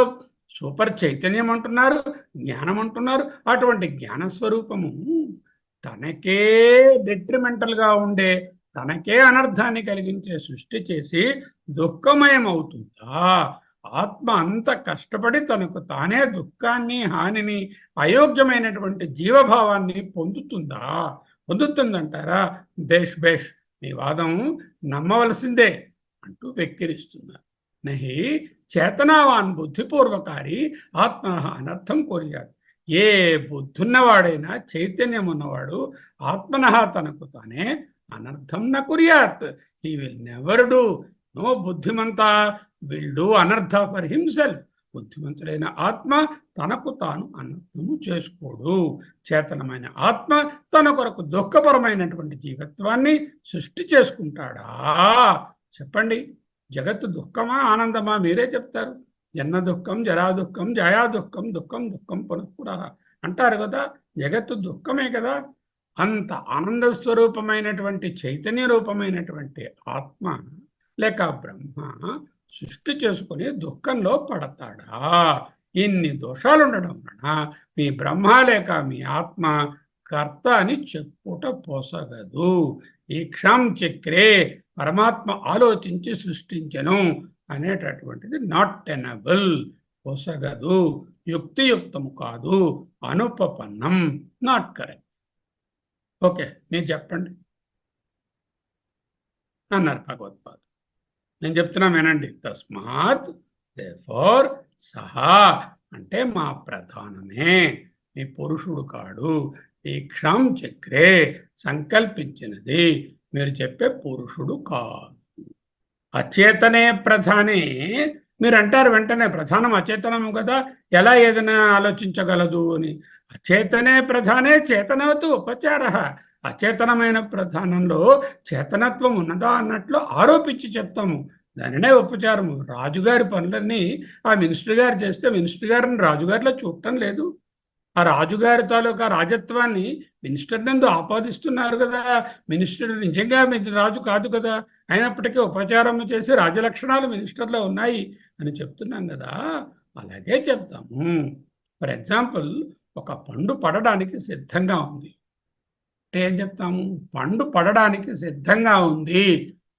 సూపర్ చైతన్యం అంటున్నారు, జ్ఞానం అంటున్నారు. అటువంటి జ్ఞానస్వరూపము తనకే డెట్రిమెంటల్గా ఉండే, తనకే అనర్థాన్ని కలిగించే సృష్టి చేసి దుఃఖమయమవుతుందా? ఆత్మ అంత కష్టపడి తనకు తానే దుఃఖాన్ని, హానిని, అయోగ్యమైనటువంటి జీవభావాన్ని పొందుతుందా? పొందుతుందంటారా? బేష్ బేష్, మీ వాదం నమ్మవలసిందే అంటూ వెక్కిరిస్తున్నారు. నహి చేతనావాన్ బుద్ధిపూర్వకారి ఆత్మ అనర్థం కొరియాడు. ఏ బుద్ధున్నవాడైనా, చైతన్యం ఉన్నవాడు ఆత్మనః తనకు తానే అనర్థం న కుర్యాత్. He will never do. No బుద్ధిమంత విల్ డూ అనర్థ ఫర్ హిమ్సెల్ఫ్. బుద్ధిమంతుడైన ఆత్మ తనకు తాను అనర్థము చేసుకోడు. చేతనమైన ఆత్మ తన కొరకు దుఃఖపరమైనటువంటి జీవత్వాన్ని సృష్టి చేసుకుంటాడా? చెప్పండి. జగత్తు దుఃఖమా ఆనందమా? మీరే చెప్తారు. జన్మ దుఃఖం, జరా దుఃఖం, జయా దుఃఖం, దుఃఖం దుఃఖం పునఃపునః అంటారు కదా. జగత్తు దుఃఖమే కదా. అంత ఆనంద స్వరూపమైనటువంటి చైతన్య రూపమైనటువంటి ఆత్మ లేక బ్రహ్మ సృష్టి చేసుకుని దుఃఖంలో పడతాడా? ఇన్ని దోషాలు ఉండడం వలన మీ బ్రహ్మ లేక మీ ఆత్మ కర్త అని చెప్పుట పోసగదు. ఈ క్షం చక్రే పరమాత్మ ఆలోచించి సృష్టించను అనేటటువంటిది నాట్ టెనబుల్, పొసగదు, యుక్తియుక్తము కాదు, అనుపపన్నం, నాట్ కరెక్ట్. ఓకే, మీరు చెప్పండి అన్నారు భగవత్పాదు. నేను చెప్తున్నా వినండి. తస్మాత్ దేర్ఫోర్ సహా అంటే మా ప్రధానమే, మీ పురుషుడు కాడు. ఈ క్షం చక్రే సంకల్పించినది మీరు చెప్పే పురుషుడు కాదు. అచేతనే ప్రధానే మీరు అంటారు వెంటనే, ప్రధానం అచేతనము కదా, ఎలా ఏదైనా ఆలోచించగలదు అని. అచేతనే ప్రధానే చేతనవతు ఉపచార. అచేతనమైన ప్రధానంలో చేతనత్వం ఉన్నదా అన్నట్లు ఆరోపించి చెప్తాము. దానినే ఉపచారము. రాజుగారి పనులన్నీ ఆ మినిస్టర్ గారు చేస్తే మినిస్టర్ గారిని రాజుగారిలో చూడటం లేదు. ఆ రాజుగారి తాలూకా రాజత్వాన్ని మినిస్టర్ నందు ఆపాదిస్తున్నారు కదా. మినిస్టర్ నిజంగా రాజు కాదు కదా, అయినప్పటికీ ఉపచారం చేసి రాజలక్షణాలు మినిస్టర్లో ఉన్నాయి అని చెప్తున్నాం కదా. అలాగే చెప్తాము. ఫర్ ఎగ్జాంపుల్, ఒక పండు పడడానికి సిద్ధంగా ఉంది అంటే ఏం చెప్తాము? పండు పడడానికి సిద్ధంగా ఉంది,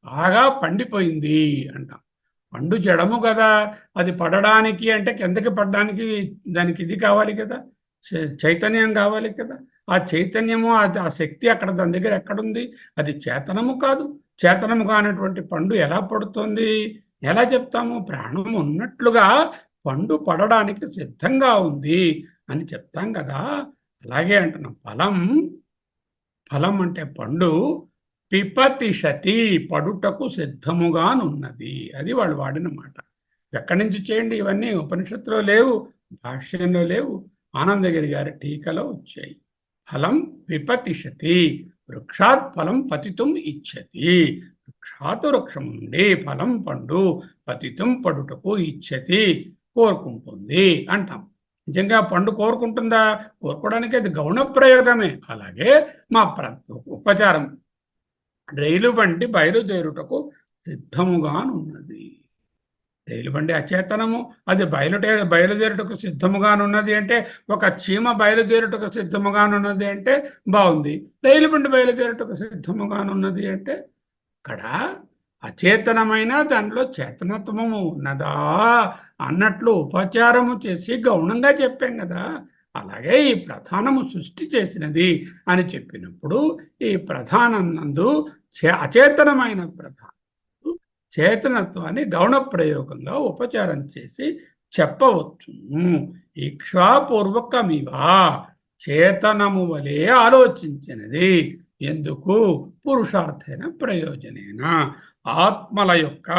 బాగా పండిపోయింది అంటాం. పండు జడము కదా, అది పడడానికి అంటే కిందకి పడడానికి దానికి ఇది కావాలి కదా, చైతన్యం కావాలి కదా. ఆ చైతన్యము, అది ఆ శక్తి అక్కడ దాని దగ్గర ఎక్కడుంది? అది చేతనము కాదు. చేతనము కానటువంటి పండు ఎలా పడుతుంది? ఎలా చెప్తాము? ప్రాణం ఉన్నట్లుగా పండు పడడానికి సిద్ధంగా ఉంది అని చెప్తాం కదా. అలాగే అంటున్నాం, ఫలం అంటే పండు పిపతిషతి పడుటకు సిద్ధముగానున్నది. అది వాళ్ళు వాడిన మాట. ఎక్కడి నుంచి చేయండి ఇవన్నీ? ఉపనిషత్తులో లేవు, భాష్యంలో లేవు, ఆనందగిరి గారి టీకలో వచ్చాయి. ఫలం విపతిషతి, వృక్షాత్ ఫలం పతితుం ఇచ్చతి. వృక్షాత్ వృక్షం నుండి ఫలం పండు పతితుం పడుటకు ఇచ్చతి కోరుకుంటుంది అంటాం. నిజంగా పండు కోరుకుంటుందా? కోరుకోవడానికి అది గౌణ ప్రయోగమే. అలాగే మా ఉపచారం, రైలు బండి బయలుదేరుటకు సిద్ధముగానున్నది. రైలు బండి అచేతనము, అది బయలుదేరుటకు సిద్ధముగానున్నది అంటే, ఒక చీమ బయలుదేరుటకు సిద్ధముగానున్నది అంటే బాగుంది. రైలు బండి బయలుదేరుటకు సిద్ధముగానున్నది అంటే అక్కడ అచేతనమైన దానిలో చేతనత్వము ఉన్నదా అన్నట్లు ఉపచారము చేసి గౌణంగా చెప్పాం కదా. అలాగే ఈ ప్రధానము సృష్టి చేసినది అని చెప్పినప్పుడు ఈ ప్రధానం నందు అచేతనమైన ప్రధానం చేతనత్వాన్ని గౌణ ప్రయోగంగా ఉపచారం చేసి చెప్పవచ్చును. ఇక్ష్వాపూర్వకమివా చేతనము వలె ఆలోచించినది ఎందుకు? పురుషార్థైన ప్రయోజనేన. ఆత్మల యొక్క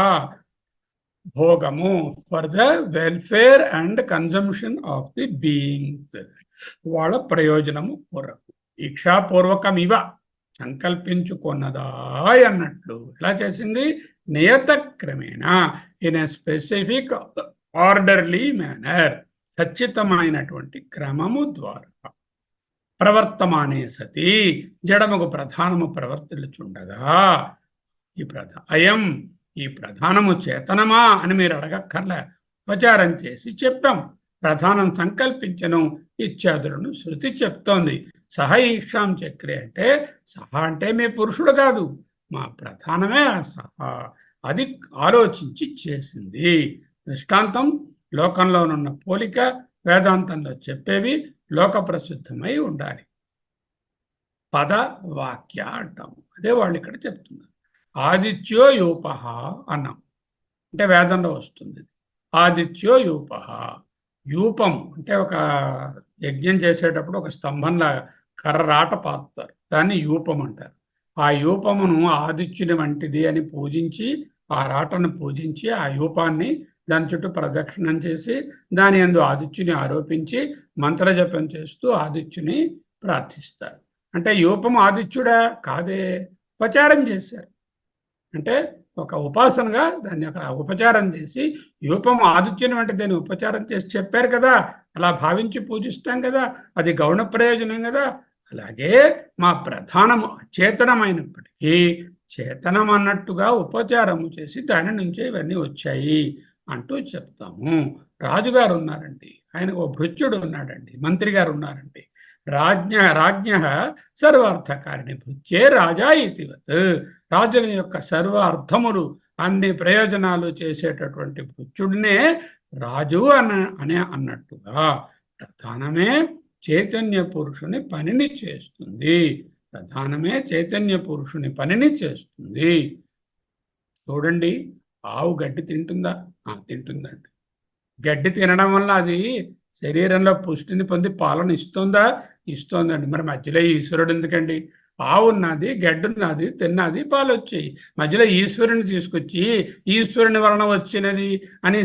భోగము for the welfare and consumption of the beings, వాళ్ళ ప్రయోజనము కొరకు. ఇక్షాపూర్వకమివ సంకల్పించుకున్నదా అన్నట్లు ఎలా చేసింది? నియత క్రమేణ in a specific orderly manner, ఖచ్చితమైనటువంటి క్రమము ద్వారా ప్రవర్తమానే సతి జడముకు ప్రధానము ప్రవర్తిల్చుండగా అయం ఈ ప్రధానము చేతనమా అని మీరు అడగక్కర్లే, ఉపచారం చేసి చెప్పాం. ప్రధానం సంకల్పించను ఇత్యాదులను శృతి చెప్తోంది. సహ ఈక్షాం చక్రే అంటే సహా అంటే మీ పురుషుడు కాదు, మా ప్రధానమే సహా, అది ఆలోచించి చేసింది. దృష్టాంతం లోకంలోనున్న పోలిక వేదాంతంలో చెప్పేవి లోక ప్రసిద్ధమై ఉండాలి. పద వాక్య అంటాము, అదే వాళ్ళు ఇక్కడ చెప్తున్నారు. ఆదిత్యో యూపహ అన్నాం అంటే వేదంలో వస్తుంది. ఆదిత్యో యూపహ, యూపం అంటే ఒక యజ్ఞం చేసేటప్పుడు ఒక స్తంభంలా కర్రాట పాతుతారు, దాన్ని యూపం అంటారు. ఆ యూపమును ఆదిత్యుని వంటిది అని పూజించి, ఆ రాటను పూజించి, ఆ యూపాన్ని దాని చుట్టూ ప్రదక్షిణం చేసి దాని యందు ఆదిత్యుని ఆరోపించి మంత్రజపం చేస్తూ ఆదిత్యుని ప్రార్థిస్తారు. అంటే యూపం ఆదిత్యుడా? కాదే, ఉపచారం చేశారు. అంటే ఒక ఉపాసనగా దాన్ని అక్కడ ఉపచారం చేసి, యూపం ఆదిత్యుని వంటి దాన్ని ఉపచారం చేసి చెప్పారు కదా, అలా భావించి పూజిస్తాం కదా, అది గౌణ ప్రయోజనం కదా. అలాగే మా ప్రధానము అచేతనమైనప్పటికీ చేతనం అన్నట్టుగా ఉపచారము చేసి దాని నుంచే ఇవన్నీ వచ్చాయి అంటూ చెప్తాము. రాజుగారు ఉన్నారండి, ఆయనకు ఓ భృత్యుడు ఉన్నాడండి, మంత్రి గారు ఉన్నారండి. రాజ్ఞ సర్వార్థకారిణి భృత్యే రాజా ఇతివత్, రాజుల యొక్క సర్వ అర్థములు అన్ని ప్రయోజనాలు చేసేటటువంటి భృత్యుడినే రాజు అన్నట్టుగా ప్రధానమే చైతన్య పురుషుని పనిని చేస్తుంది. ప్రధానమే చైతన్య పురుషుని పనిని చేస్తుంది. చూడండి, ఆవు గడ్డి తింటుందా? తింటుందండి. గడ్డి తినడం వల్ల అది శరీరంలో పుష్టిని పొంది పాలను ఇస్తుందా? ఇస్తోందండి. మరి మధ్యలో ఈశ్వరుడు ఎందుకండి? ఆవున్నది, గడ్డున్నది, తిన్నది, పాలు వచ్చాయి. మధ్యలో ఈశ్వరుని తీసుకొచ్చి ఈశ్వరుని వలన వచ్చినది అని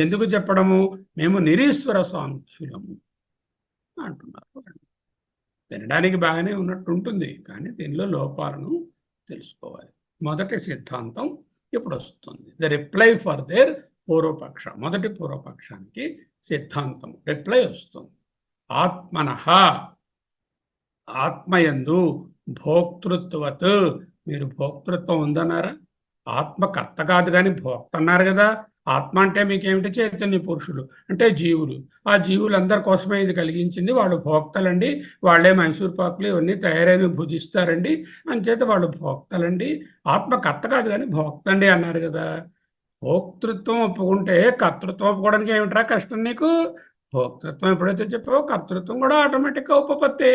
ఎందుకు చెప్పడము? మేము నిరీశ్వర సాంఖ్యులము అంటున్నారు. వినడానికి బాగానే ఉన్నట్టు ఉంటుంది, కానీ దీనిలో లోపాలను తెలుసుకోవాలి. మొదటి సిద్ధాంతం ఇప్పుడు వస్తుంది, ద రిప్లై ఫర్ దేర్ పూర్వపక్ష. మొదటి పూర్వపక్షానికి సిద్ధాంతం రిప్లై వస్తుంది. ఆత్మనః, ఆత్మయందు భోక్తృత్వత్, మీరు భోక్తృత్వం ఉందన్నారా? ఆత్మకర్త కాదు కానీ భోక్త అన్నారు కదా. ఆత్మ అంటే మీకేమిటి? చైతన్య పురుషులు అంటే జీవులు. ఆ జీవులందరి కోసమే ఇది కలిగించింది, వాళ్ళు భోక్తలండి. వాళ్ళే మైసూర్ పాకులు ఇవన్నీ తయారైన భుజిస్తారండి, అంచేత వాళ్ళు భోక్తలండి. ఆత్మకర్త కాదు కానీ భోక్తండి అన్నారు కదా. భోక్తృత్వం ఒప్పుకుంటే కర్తృత్వం ఒప్పుకోవడానికి ఏమిట్రా కష్టం నీకు? భోక్తృత్వం ఎప్పుడైతే చెప్పావో కర్తృత్వం కూడా ఆటోమేటిక్గా ఉపపత్తే.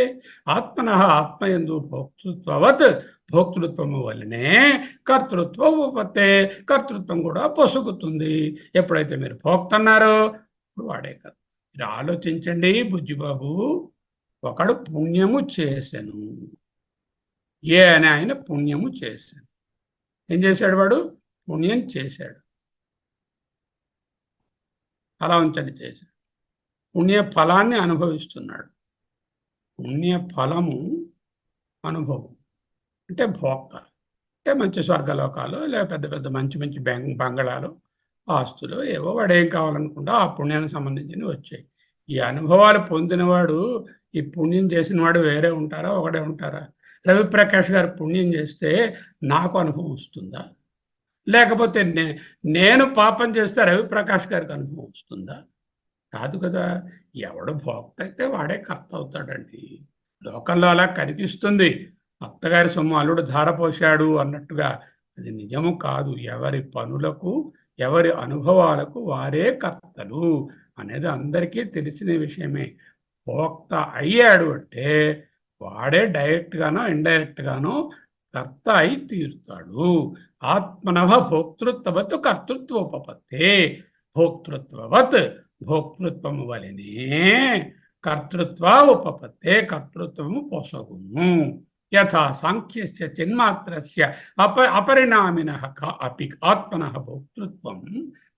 ఆత్మనః, ఆత్మయందు భోక్తృత్వవత్, భోక్తృత్వము వల్లనే కర్తృత్వం ఉపపత్తే, కర్తృత్వం కూడా పొసుగుతుంది. ఎప్పుడైతే మీరు భోక్తన్నారో ఇప్పుడు వాడే కదా. మీరు ఆలోచించండి బుజ్జిబాబు, ఒకడు పుణ్యము చేశాను, ఏ అని ఆయన పుణ్యము చేశాను. ఏం చేశాడు వాడు? పుణ్యం చేశాడు. అలా ఉంచండి, చేశాడు. పుణ్య ఫలాన్ని అనుభవిస్తున్నాడు. పుణ్య ఫలము అనుభవం అంటే భోక్త, అంటే మంచి స్వర్గలోకాలు, లేదా పెద్ద పెద్ద మంచి మంచి బంగళాలు, ఆస్తులు, ఏవో వాడు ఏం కావాలనుకుంటా ఆ పుణ్యానికి సంబంధించినవి వచ్చాయి. ఈ అనుభవాలు పొందినవాడు, ఈ పుణ్యం చేసిన వాడు వేరే ఉంటారా? ఒకడే ఉంటారా? రవిప్రకాష్ గారు పుణ్యం చేస్తే నాకు అనుభవం వస్తుందా? లేకపోతే నేను పాపం చేస్తే రవిప్రకాష్ గారికి అనుభవం వస్తుందా? కాదు కదా. ఎవడు భోక్త అయితే వాడే కర్త అవుతాడండి. లోకంలో అలా కనిపిస్తుంది, అత్తగారి సొమ్ము అల్లుడు ధారపోశాడు అన్నట్టుగా. అది నిజము కాదు. ఎవరి పనులకు, ఎవరి అనుభవాలకు వారే కర్తలు అనేది అందరికీ తెలిసిన విషయమే. భోక్త అయ్యాడు అంటే వాడే డైరెక్ట్గానో ఇండైరెక్ట్గానో కర్త అయి తీరుతాడు. ఆత్మనః భోక్తృత్వవత్ కర్తృత్వోపపత్తే, భోక్తృత్వవత్ భోక్తృత్వము వలనే కర్తృత్వ ఉపపత్తే, కర్తృత్వము పొసగును. యథా సాంఖ్యస్య చిన్మాత్రస్య అపరిణామినః అపి ఆత్మనః భోక్తృత్వం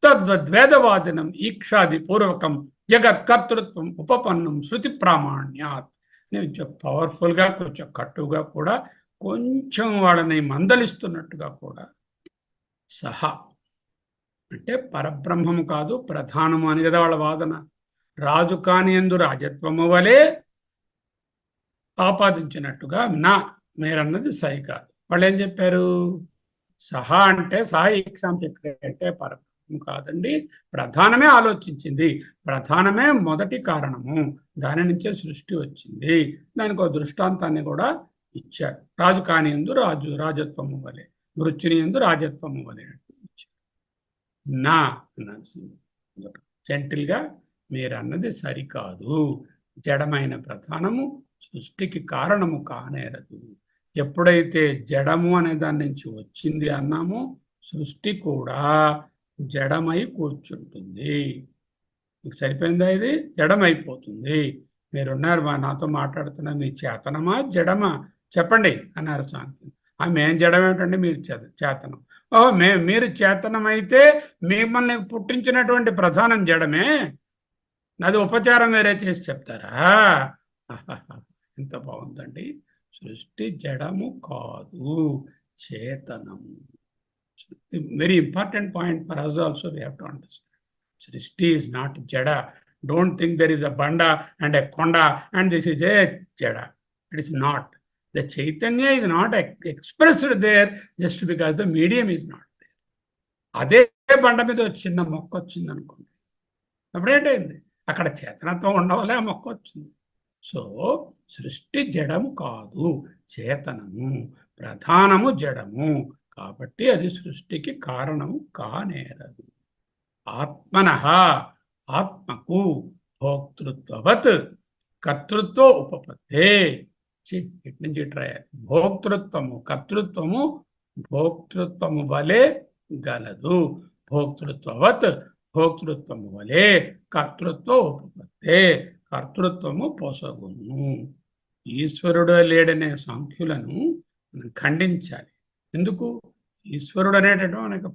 తద్వద్వేదవాదినం ఈక్షాది పూర్వకం జగత్కర్తృత్వం ఉపపన్నం శృతి ప్రామాణ్యాత్. కొంచెం పవర్ఫుల్గా, కొంచెం కట్టుగా కూడా, కొంచెం వాళ్ళని మందలిస్తున్నట్టుగా కూడా, సహా అంటే పరబ్రహ్మము కాదు ప్రధానము అని కదా వాళ్ళ వాదన. రాజు కాని యందు రాజత్వము వలె ఆపాదించినట్టుగా నా మీరన్నది సై కాదు. వాళ్ళు ఏం చెప్పారు? సహా అంటే సహా ఎగ్జామ్ అంటే పరబ్రహ్మం కాదండి, ప్రధానమే ఆలోచించింది, ప్రధానమే మొదటి కారణము, దాని నుంచే సృష్టి వచ్చింది. దానికి ఒక దృష్టాంతాన్ని కూడా ఇచ్చారు. రాజు కాని యందు రాజత్వము వలె, మృత్యుని యందు రాజత్వము వలె ఇచ్చారు. నా జెంటిల్గా మీరు అన్నది సరికాదు. జడమైన ప్రధానము సృష్టికి కారణము కానేరదు. ఎప్పుడైతే జడము అనే దాని నుంచి వచ్చింది అన్నామో, సృష్టి కూడా జడమై కూర్చుంటుంది. మీకు సరిపోయిందా? ఇది జడమైపోతుంది. మీరున్నారు నాతో మాట్లాడుతున్నా, మీ చేతనమా జడమా చెప్పండి అన్నారు స్వామి. మేం జడం ఏమిటండి, మీరు చేతనం. ఓహో, మీరు చేతనమైతే మిమ్మల్ని పుట్టించినటువంటి ప్రధానం జడమే, అది ఉపచారం వేరే చేసి చెప్తారా? ఎంత బాగుందండి. సృష్టి జడము కాదు, చేతనము. Very important point for us also we have to understand. Srishti is not jada. Don't think there is a banda and a konda and this is a jada. It is not. The Chaitanya is not expressed there just because the medium is not there. అదే బండ మీద చిన్న మొక్క వచ్చింది అనుకోండి, అప్పుడేంటైంది? అక్కడ చేతనత్వం ఉండవలే ఆ మొక్క వచ్చింది. సో సృష్టి జడము కాదు, చేతనము, ప్రధానము జడము, కాబట్టి అది సృష్టికి కారణము కానేరదు. ఆత్మనః, ఆత్మకు భోక్తృత్వవత్ కర్తృత్వ ఉపపత్తే. ఇటు నుంచి ఇట్రాయాలి. భోక్తృత్వము కర్తృత్వము భోక్తృత్వము వలె గలదు. భోక్తృత్వవత్ భోక్తృత్వము వలె కర్తృత్వ ఉపపత్తే, కర్తృత్వము పొసగును. ఈశ్వరుడు లేడనే సాంఖ్యులను ఖండించాలి. ఎందుకు? ఈశ్వరుడు అనేటటువంటి మనకు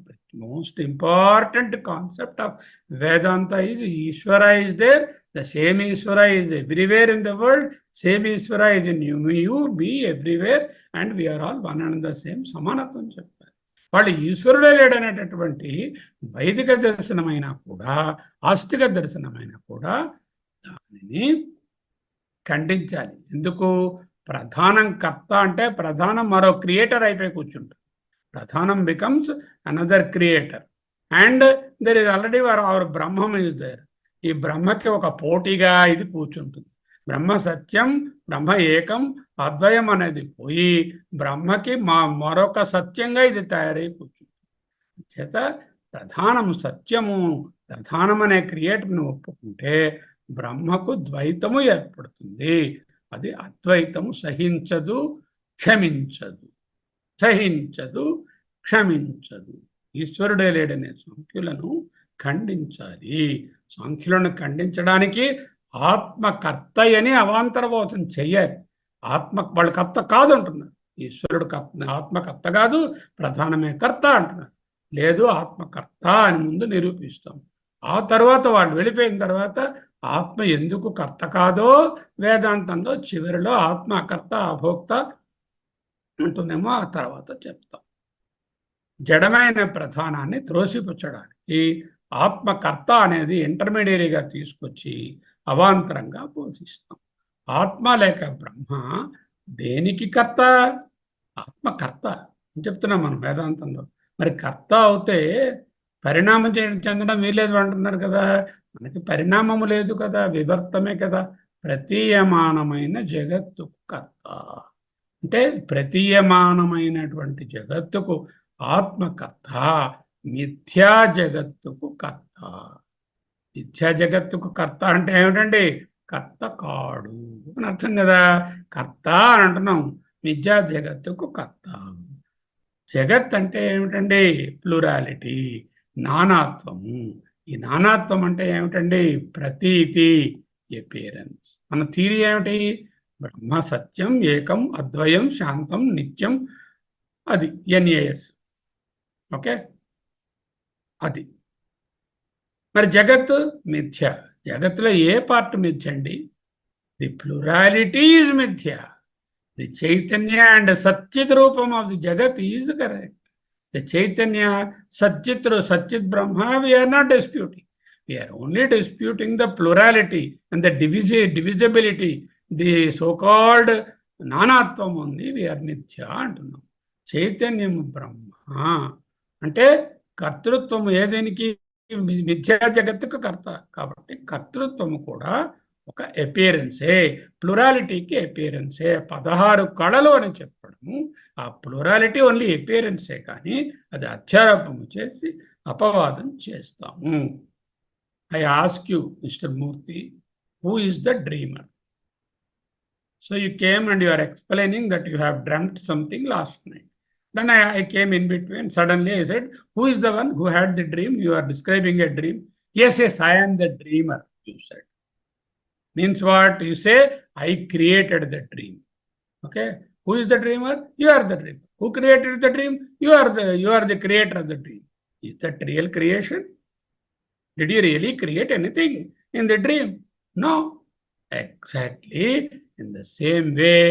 most important concept of Vedanta is Ishwara is there. The same Ishwara is everywhere in the world. Same Ishwara is in you be everywhere and we are all one and the same. సమానత్వం చెప్పారు వాళ్ళు. ఈశ్వరుడే లేడనేటటువంటి వైదిక దర్శనమైనా కూడా, ఆస్తిక దర్శనమైనా కూడా దానిని ఖండించాలి. ఎందుకు? ప్రధానం కర్త అంటే ప్రధానం మరో క్రియేటర్ అయిపోయి కూర్చుంటుంది. Pradhanam becomes another creator and there is already our Brahmam is there. ఈ బ్రహ్మకి ఒక పోటీగా ఇది కూర్చుంటుంది. బ్రహ్మ సత్యం, బ్రహ్మ ఏకం, అద్వయం అనేది పోయి బ్రహ్మకి మరొక సత్యంగా ఇది తయారై కూర్చుంటుంది. చేత ప్రధానము సత్యము, ప్రధానం అనే క్రియేటర్ని ఒప్పుకుంటే బ్రహ్మకు ద్వైతము ఏర్పడుతుంది. అది అద్వైతము సహించదు, క్షమించదు. సహించదు, క్షమించదు. ఈశ్వరుడే లేడనే సాంఖ్యులను ఖండించాలి. సాంఖ్యులను ఖండించడానికి ఆత్మకర్తయని అవాంతరబోధం చెయ్యాలి. వాళ్ళు కర్త కాదు అంటున్నారు. ఈశ్వరుడు ఆత్మకర్త కాదు, ప్రధానమే కర్త అంటున్నారు. లేదు, ఆత్మకర్త అని ముందు నిరూపిస్తాం. ఆ తర్వాత వాళ్ళు వెళ్ళిపోయిన తర్వాత ఆత్మ ఎందుకు కర్త కాదో వేదాంతంలో చివరిలో ఆత్మ అకర్త అభోక్త ఉంటుందేమో ఆ తర్వాత చెప్తాం. జడమైన ప్రధానాన్ని త్రోసిపుచ్చడానికి ఆత్మకర్త అనేది ఇంటర్మీడియట్గా తీసుకొచ్చి అవాంతరంగా బోధిస్తాం. ఆత్మ లేక బ్రహ్మ దేనికి కర్త? ఆత్మకర్త అని చెప్తున్నాం మనం వేదాంతంలో. మరి కర్త అవుతే పరిణామం చెందడం వీలేదు అంటున్నారు కదా. మనకి పరిణామము లేదు కదా, వివర్తమే కదా. ప్రతీయమానమైన జగత్తుకు కర్త అంటే ప్రతీయమానమైనటువంటి జగత్తుకు ఆత్మకర్త, మిథ్యా జగత్తుకు కర్త. మిథ్యా జగత్తుకు కర్త అంటే ఏమిటండి? కర్త కాడు అని అర్థం కదా. కర్త అని అంటున్నాం, మిథ్యా జగత్తుకు కర్త. జగత్ అంటే ఏమిటండి? ప్లూరాలిటీ, నానాత్వము. ఈ నానాత్వం అంటే ఏమిటండి? ప్రతీతి, ఎపియరెన్స్. మన థియరీ ఏమిటి? బ్రహ్మ సత్యం, ఏకం, అద్వయం, శాంతం, నిత్యం. అది NAS. ఓకే, అది. మరి జగత్ మిథ్య. జగత్తులో ఏ పార్ట్ మిథ్య అండి? ది ప్లూరాలిటీ ఈజ్ మిథ్య. ది చైతన్య అండ్ సచ్చిత్ రూపం ఆఫ్ ది జగత్ is correct. The Chaitanya, Satchit Brahma, we are not disputing. We are only disputing the plurality and the divisibility, the so-called Nanatvam only we are Mithya అంటున్నాం. చైతన్యం బ్రహ్మ అంటే కర్తృత్వం ఏదేనికి? మిథ్యా జగత్తుకు కర్త కాబట్టి కర్తృత్వము కూడా ఒక అపియరెన్సే, ప్లూరాలిటీకి అపియరెన్సే. 16 కళలు అని చెప్పడము ఆ ప్లూరాలిటీ ఓన్లీ అపియరెన్సే, కానీ అది అధ్యారోపము చేసి అపవాదం చేస్తాము. I ask you, mister Murthy, who is the dreamer? So you came and you are explaining that you have dreamed something last night. Then I came in between. Suddenly I said, who is the one who had the dream? You are describing a dream. Yes, I am the dreamer, you said. Means what? You say, I created the dream. Okay. Who is the dreamer? You are the dreamer. Who created the dream? You are the creator of the dream. Is that real creation? Did you really create anything in the dream? No. Exactly in the same way,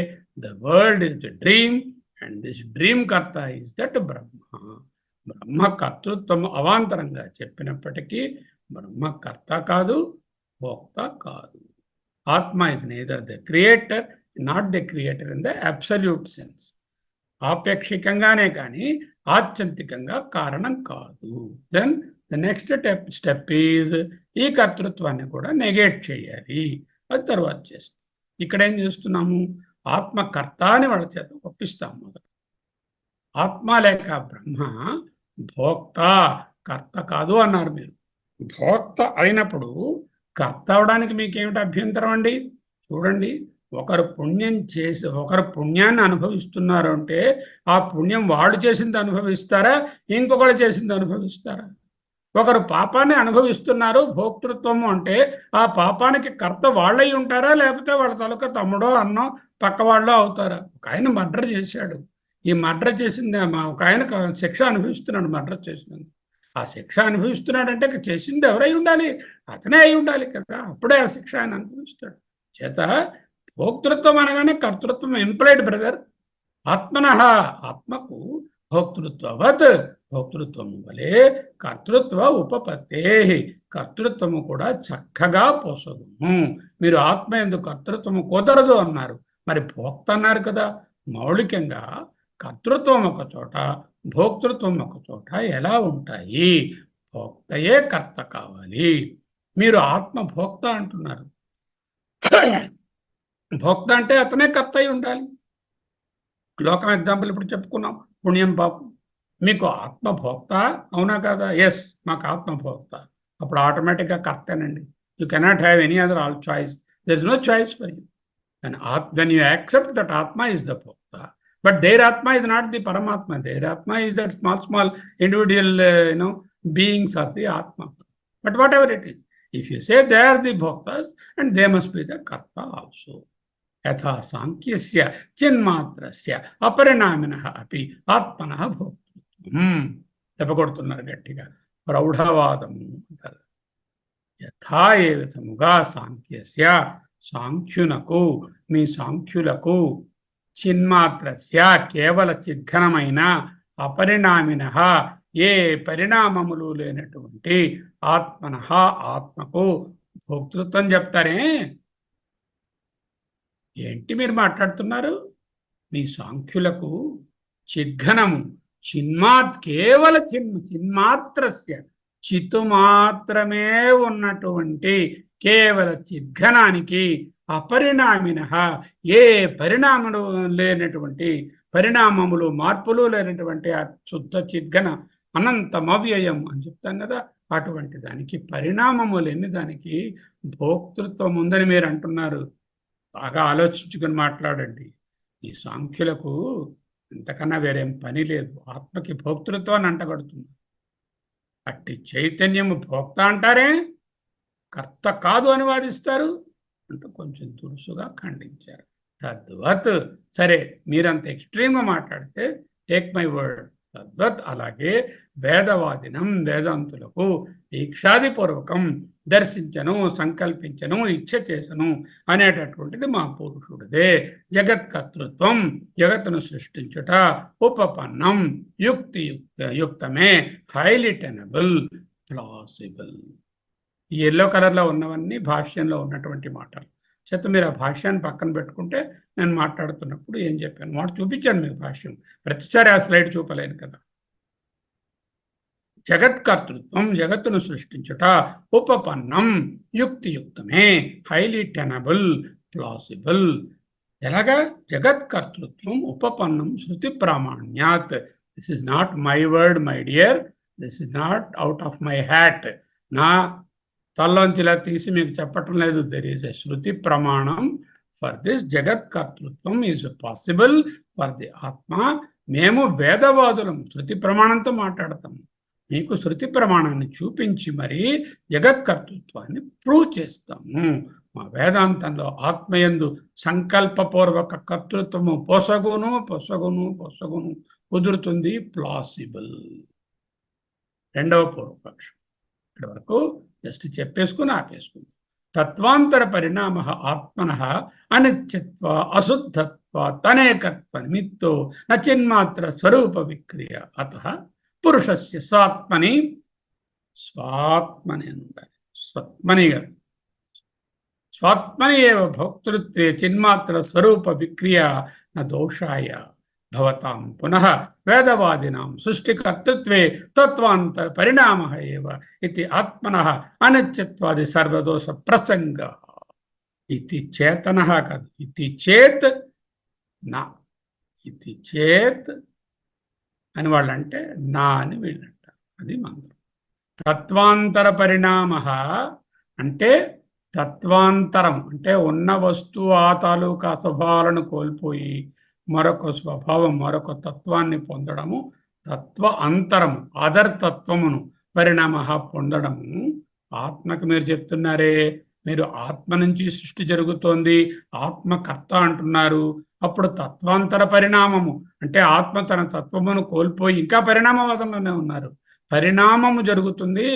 the world is the dream. And this dream karta is that Brahma. Brahma కర్తృత్వం అవాంతరంగా చెప్పినప్పటికీ బ్రహ్మ కర్త కాదు, భోక్త కాదు. ఆత్మ is neither the creator, not the creator in the absolute sense. ఆపేక్షికంగానే కానీ ఆత్యంతికంగా కారణం కాదు. Then the next step is ఈ కర్తృత్వాన్ని కూడా నెగేట్ చేయాలి. అది తర్వాత చేస్తాం. ఇక్కడ ఏం చేస్తున్నాము? ఆత్మకర్త అని వాళ్ళ చేత ఒప్పిస్తాం. మొదలు ఆత్మ లేక బ్రహ్మ భోక్త, కర్త కాదు అన్నారు మీరు. భోక్త అయినప్పుడు కర్త అవడానికి మీకేమిటి అభ్యంతరం అండి? చూడండి, ఒకరు పుణ్యం చేసి ఒకరు పుణ్యాన్ని అనుభవిస్తున్నారు అంటే ఆ పుణ్యం వాడు చేసింది అనుభవిస్తారా, ఇంకొకరు చేసింది అనుభవిస్తారా? ఒకరు పాపాన్ని అనుభవిస్తున్నారు, భోక్తృత్వము అంటే ఆ పాపానికి కర్త వాళ్ళై ఉంటారా, లేకపోతే వాళ్ళ తాలూకా తమ్ముడో అన్నో పక్క వాళ్ళో అవుతారా? ఒక ఆయన మర్డర్ చేశాడు. ఈ మర్డర్ చేసింది ఒక ఆయన శిక్ష అనుభవిస్తున్నాడు. మర్డర్ చేసినందుకు ఆ శిక్ష అనుభవిస్తున్నాడంటే చేసింది ఎవరై ఉండాలి? అతనే అయి ఉండాలి కదా. అప్పుడే ఆ శిక్ష ఆయన అనుభవిస్తాడు. చేత భోక్తృత్వం అనగానే కర్తృత్వం ఇంప్లైడ్ బ్రదర్. ఆత్మనః, ఆత్మకు భోక్తృత్వవత్, భోక్తృత్వము వలె కర్తృత్వ ఉపపత్తే, కర్తృత్వము కూడా చక్కగా పోసగును. మీరు ఆత్మ యందు కర్తృత్వము కుదరదు అన్నారు, మరి భోక్త అన్నారు కదా. మౌలికంగా కర్తృత్వం ఒక చోట, భోక్తృత్వం ఒక చోట ఎలా ఉంటాయి? భోక్తయే కర్త కావాలి. మీరు ఆత్మ భోక్త అంటున్నారు. భోక్త అంటే అతనే కర్త అయి ఉండాలి. లోకం ఎగ్జాంపుల్ ఇప్పుడు చెప్పుకున్నాం, పుణ్యం పాపం. మీకు ఆత్మభోక్త అవునా కదా? ఎస్, మాకు ఆత్మభోక్త. అప్పుడు ఆటోమేటిక్గా కర్తేనండి. You cannot have any other all choice. There is no choice for you. When you accept that Atma is the Bhokta, but their Atma is not the Paramatma. Their Atma is that small individual, beings are the Atma. But whatever it is, if you say they are the Bhoktas, and they must be the Karta also. Yatha Sankhya Chinmatrasya Aparinamina api Atmanah Bhoktritvam. చెప్పగొడుతున్నారు గట్టిగా. ప్రౌఢవాదము అంటారు. యథా ఏ విధముగా సాంఖ్యస్య, సాంఖ్యునకు, మీ సాంఖ్యులకు, చిన్మాత్రస్య కేవల చిద్ఘనమైన, అపరిణామిన ఏ పరిణామములు లేనటువంటి ఆత్మనః, ఆత్మకు భోక్తృత్వం చెప్తారే. ఏంటి మీరు మాట్లాడుతున్నారు? మీ సాంఖ్యులకు చిద్ఘనము, కేవల చిన్మాత్రస్య, చిత్తు మాత్రమే ఉన్నటువంటి కేవల చిద్ఘనానికి, అపరిణామిన ఏ పరిణామములు లేనటువంటి, పరిణామములు మార్పులు లేనటువంటి ఆ శుద్ధ చిద్ఘన అనంతమవ్యయం అని చెప్తాం కదా, అటువంటి దానికి పరిణామము లేని దానికి భోక్తృత్వం ఉందని మీరు అంటున్నారు. బాగా ఆలోచించుకుని మాట్లాడండి. ఈ సాంఖ్యులకు ఇంతకన్నా వేరేం పని లేదు. ఆత్మకి భోక్తృత్వాన్ని అంటగడుతుంది. అట్టి చైతన్యము భోక్త అంటారే, కర్త కాదు అని వాదిస్తారు అంటూ కొంచెం దురుసుగా ఖండించారు. తద్వత్. సరే, మీరంత ఎక్స్ట్రీమ్గా మాట్లాడితే టేక్ మై వర్డ్. తద్వత్ అలాగే వేదవాదినం వేదాంతులకు ఈక్షాదిపూర్వకం దర్శించను, సంకల్పించను, ఇచ్ఛ చేసను అనేటటువంటిది మా పురుషుడిదే. జగత్కర్తృత్వం జగత్తును సృష్టించుట ఉపపన్నం యుక్తమే, హైలీ టెనబుల్, ప్లాసిబుల్. ఈ ఎల్లో కలర్లో ఉన్నవన్నీ భాష్యంలో ఉన్నటువంటి మాటలు. చేత మీరు ఆ భాష్యాన్ని పక్కన పెట్టుకుంటే నేను మాట్లాడుతున్నప్పుడు ఏం చెప్పాను మాట చూపించాను మీకు భాష్యం. ప్రతిసారి ఆ స్లైడ్ చూపలేను కదా. జగత్కర్తృత్వం జగత్తును సృష్టించుట ఉపపన్నం యుక్తియుక్తమే, హైలీ టెనబుల్, ప్లాసిబుల్. ఎలాగా? జగత్కర్తృత్వం ఉపపన్నం శృతి ప్రామాణ్యాత్. This is not my word my dear, this is not out of my hat. నా తల్లోంచి ఇలా తీసి మీకు చెప్పటం లేదు. దెర్ ఈజ్ ఎ శృతి ప్రమాణం ఫర్ దిస్. జగత్కర్తృత్వం ఈజ్ పాసిబుల్ ఫర్ ది ఆత్మ. మేము వేదవాదులం శృతి ప్రమాణంతో మాట్లాడతాము. మీకు శృతి ప్రమాణాన్ని చూపించి మరీ జగత్కర్తృత్వాన్ని ప్రూవ్ చేస్తాము. మా వేదాంతంలో ఆత్మయందు సంకల్పపూర్వక కర్తృత్వము పొసగును పొసగును పొసగును కుదురుతుంది, ప్లాసిబుల్. రెండవ పూర్వపక్షం. ఇక్కడ వరకు జస్ట్ చెప్పేసుకుని ఆపేసుకుంది. తత్వాంతర పరిణామ ఆత్మన అనిత్యత్వ అశుద్ధత్వ తనేకత్వ నిమిత్తో నచిన్మాత్ర స్వరూప విక్రియ. అత పురుషస్య స్వాత్మని స్వాత్మని ఉండాలి, స్వత్మనిగా స్వాత్మని ఏవ భోక్తృత్వే చిన్మాత్ర స్వరూప విక్రియ న దోషాయ భవతాం పునః వేదవాదినాం సృష్టికర్తృత్వే తత్వాంతర పరిణామః ఏవ ఇతి ఆత్మనః అనిత్యత్వాది సర్వదోష ప్రసంగ. ఇది చేతనః కాదు, ఇది చేత్ నా, ఇది చేత్ అని వాళ్ళంటే నా అని వీళ్ళంటారు. అది మంత్రం. తత్వాంతర పరిణామః అంటే తత్వాంతరం అంటే ఉన్న వస్తువు ఆ తాలూకా స్వభావాలను కోల్పోయి మరొక స్వభావం మరొక తత్వాన్ని పొందడము. తత్వ అంతరము అదర్ తత్వమును పరిణామ పొందడము. ఆత్మకు మీరు చెప్తున్నారే, మీరు ఆత్మ నుంచి సృష్టి జరుగుతోంది, ఆత్మకర్త అంటున్నారు. అప్పుడు తత్వాంతర పరిణామము అంటే ఆత్మ తన తత్వమును కోల్పోయి ఇంకా పరిణామవాదంలోనే ఉన్నారు. పరిణామము జరుగుతుంది,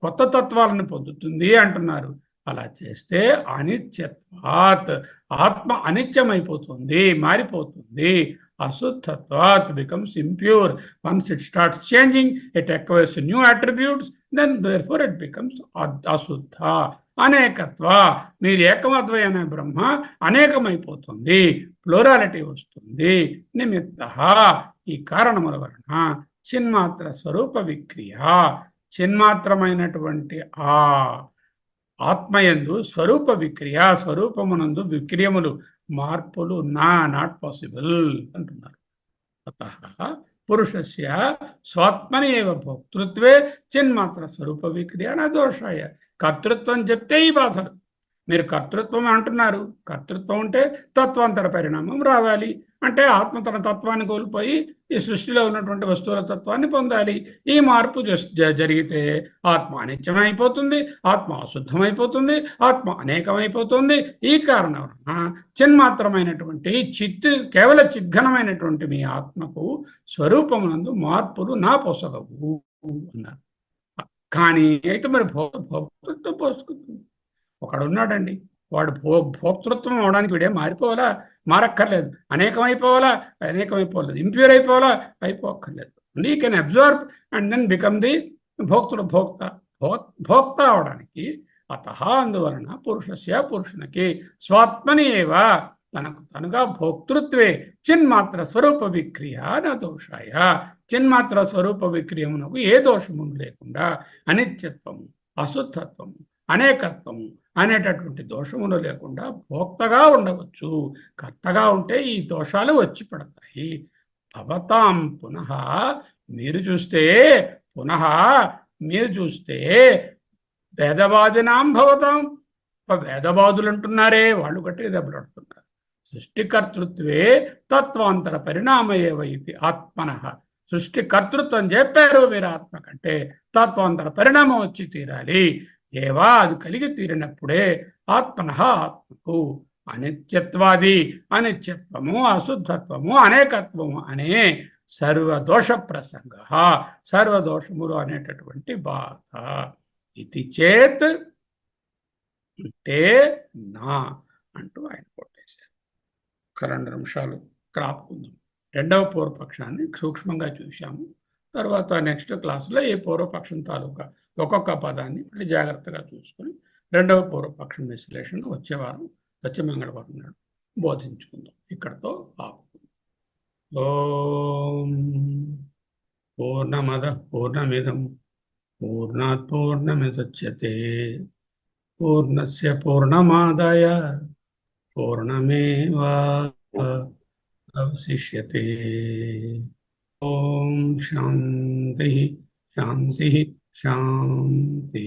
కొత్త తత్వాలను పొందుతుంది అంటున్నారు. అలా చేస్తే అనిత్యత్వాత్ ఆత్మ అనిత్యమైపోతుంది, మారిపోతుంది. అశుద్ధత్వాత్ becomes impure. Once it starts changing, it acquires new attributes, then therefore it becomes అశుద్ధ. అనేకత్వ మీరు ఏకమద్వయ అనే బ్రహ్మ అనేకమైపోతుంది, ప్లూరాలిటీ వస్తుంది. నిమిత్త ఈ కారణముల వలన చిన్మాత్ర స్వరూప విక్రియ చిన్మాత్రమైనటువంటి ఆ ఆత్మయందు స్వరూప విక్రియ స్వరూపమునందు విక్రియములు మార్పులు నాట్ పాసిబుల్ అంటున్నారు. అతః పురుషస్య స్వాత్మని ఏవ భోక్తృత్వే చిన్మాత్ర స్వరూప విక్రియ న దోషాయ. కర్తృత్వం చెప్తే ఈ బాధలు. మీరు కర్తృత్వం అంటున్నారు, కర్తృత్వం అంటే తత్వాంతర పరిణామం రావాలి. అంటే ఆత్మ తన తత్వాన్ని కోల్పోయి ఈ సృష్టిలో ఉన్నటువంటి వస్తువుల తత్వాన్ని పొందాలి. ఈ మార్పు జరిగితే ఆత్మ అనిత్యమైపోతుంది, ఆత్మ అశుద్ధమైపోతుంది, ఆత్మ అనేకమైపోతుంది. ఈ కారణం చిన్మాత్రమైనటువంటి కేవల చిద్ఘనమైనటువంటి మీ ఆత్మకు స్వరూపమునందు మార్పులు నా పొసగవు అన్నారు. కానీ అయితే మరి భోక్తృత్వం పోసుకుంటుంది. ఒకడున్నాడండి, వాడు భోక్తృత్వం అవడానికి వీడే మారిపోవాలా? మారక్కర్లేదు. అనేకమైపోవాలా? అనేకమైపోలేదు. ఇంప్యూర్ అయిపోవాలా? అయిపోక్కర్లేదు. You can observe and then become the భోక్త అవడానికి. అతః అందువలన పురుషస్య పురుషునికి స్వాత్మని ఏవ తనకు తనుగా భోక్తృత్వే చిన్మాత్ర స్వరూప విక్రియ నా దోషాయ. చిన్మాత్ర స్వరూప విక్రియమునకు ఏ దోషము లేకుండా అనిత్యత్వము, అశుద్ధత్వము, అనేకత్వము అనేటటువంటి దోషములు లేకుండా భోక్తగా ఉండవచ్చు. కర్తగా ఉంటే ఈ దోషాలు వచ్చి పడతాయి. భవతాం పునః మీరు చూస్తే వేదవాదినాం భవతాం వేదవాదులు అంటున్నారే, వాళ్ళు గట్టిగా దెబ్బలాడుతున్నారు. సృష్టికర్తృత్వే తత్వాంతర పరిణామ ఏవ ఇది ఆత్మనః. సృష్టికర్తృత్వం చెప్పారు మీరు. ఆత్మ కంటే తత్వాంతర పరిణామం వచ్చి తీరాలి. ఏవా అది కలిగి తీరినప్పుడే ఆత్మనః ఆత్మకు అనిత్యత్వాది అనిత్యత్వము, అశుద్ధత్వము, అనేకత్వము అనే సర్వదోష ప్రసంగ, సర్వదోషములు అనేటటువంటి బాధ. ఇది చేత్ అంటే నా అంటూ ఆయన కొట్టేశారు. ఒక 2 నిమిషాలు ఇక్కడ ఆపుకుందాం. రెండవ పూర్వపక్షాన్ని సూక్ష్మంగా చూశాము. తర్వాత నెక్స్ట్ క్లాసులో ఈ పూర్వపక్షం తాలూకా ఒక్కొక్క పదాన్ని మళ్ళీ జాగ్రత్తగా చూసుకొని రెండవ పూర్వపక్షం విశ్లేషణ వచ్చే మంగళవారం నాడు బోధించుకుందాం. ఇక్కడతో ఆపుకుందాం. ఓం పూర్ణమద పూర్ణమిదం పూర్ణాత్ పూర్ణముదచ్యతే పూర్ణస్య పూర్ణమాదాయ పూర్ణమేవావశిష్యతే. ఓం శాంతి శాంతి శాంతి.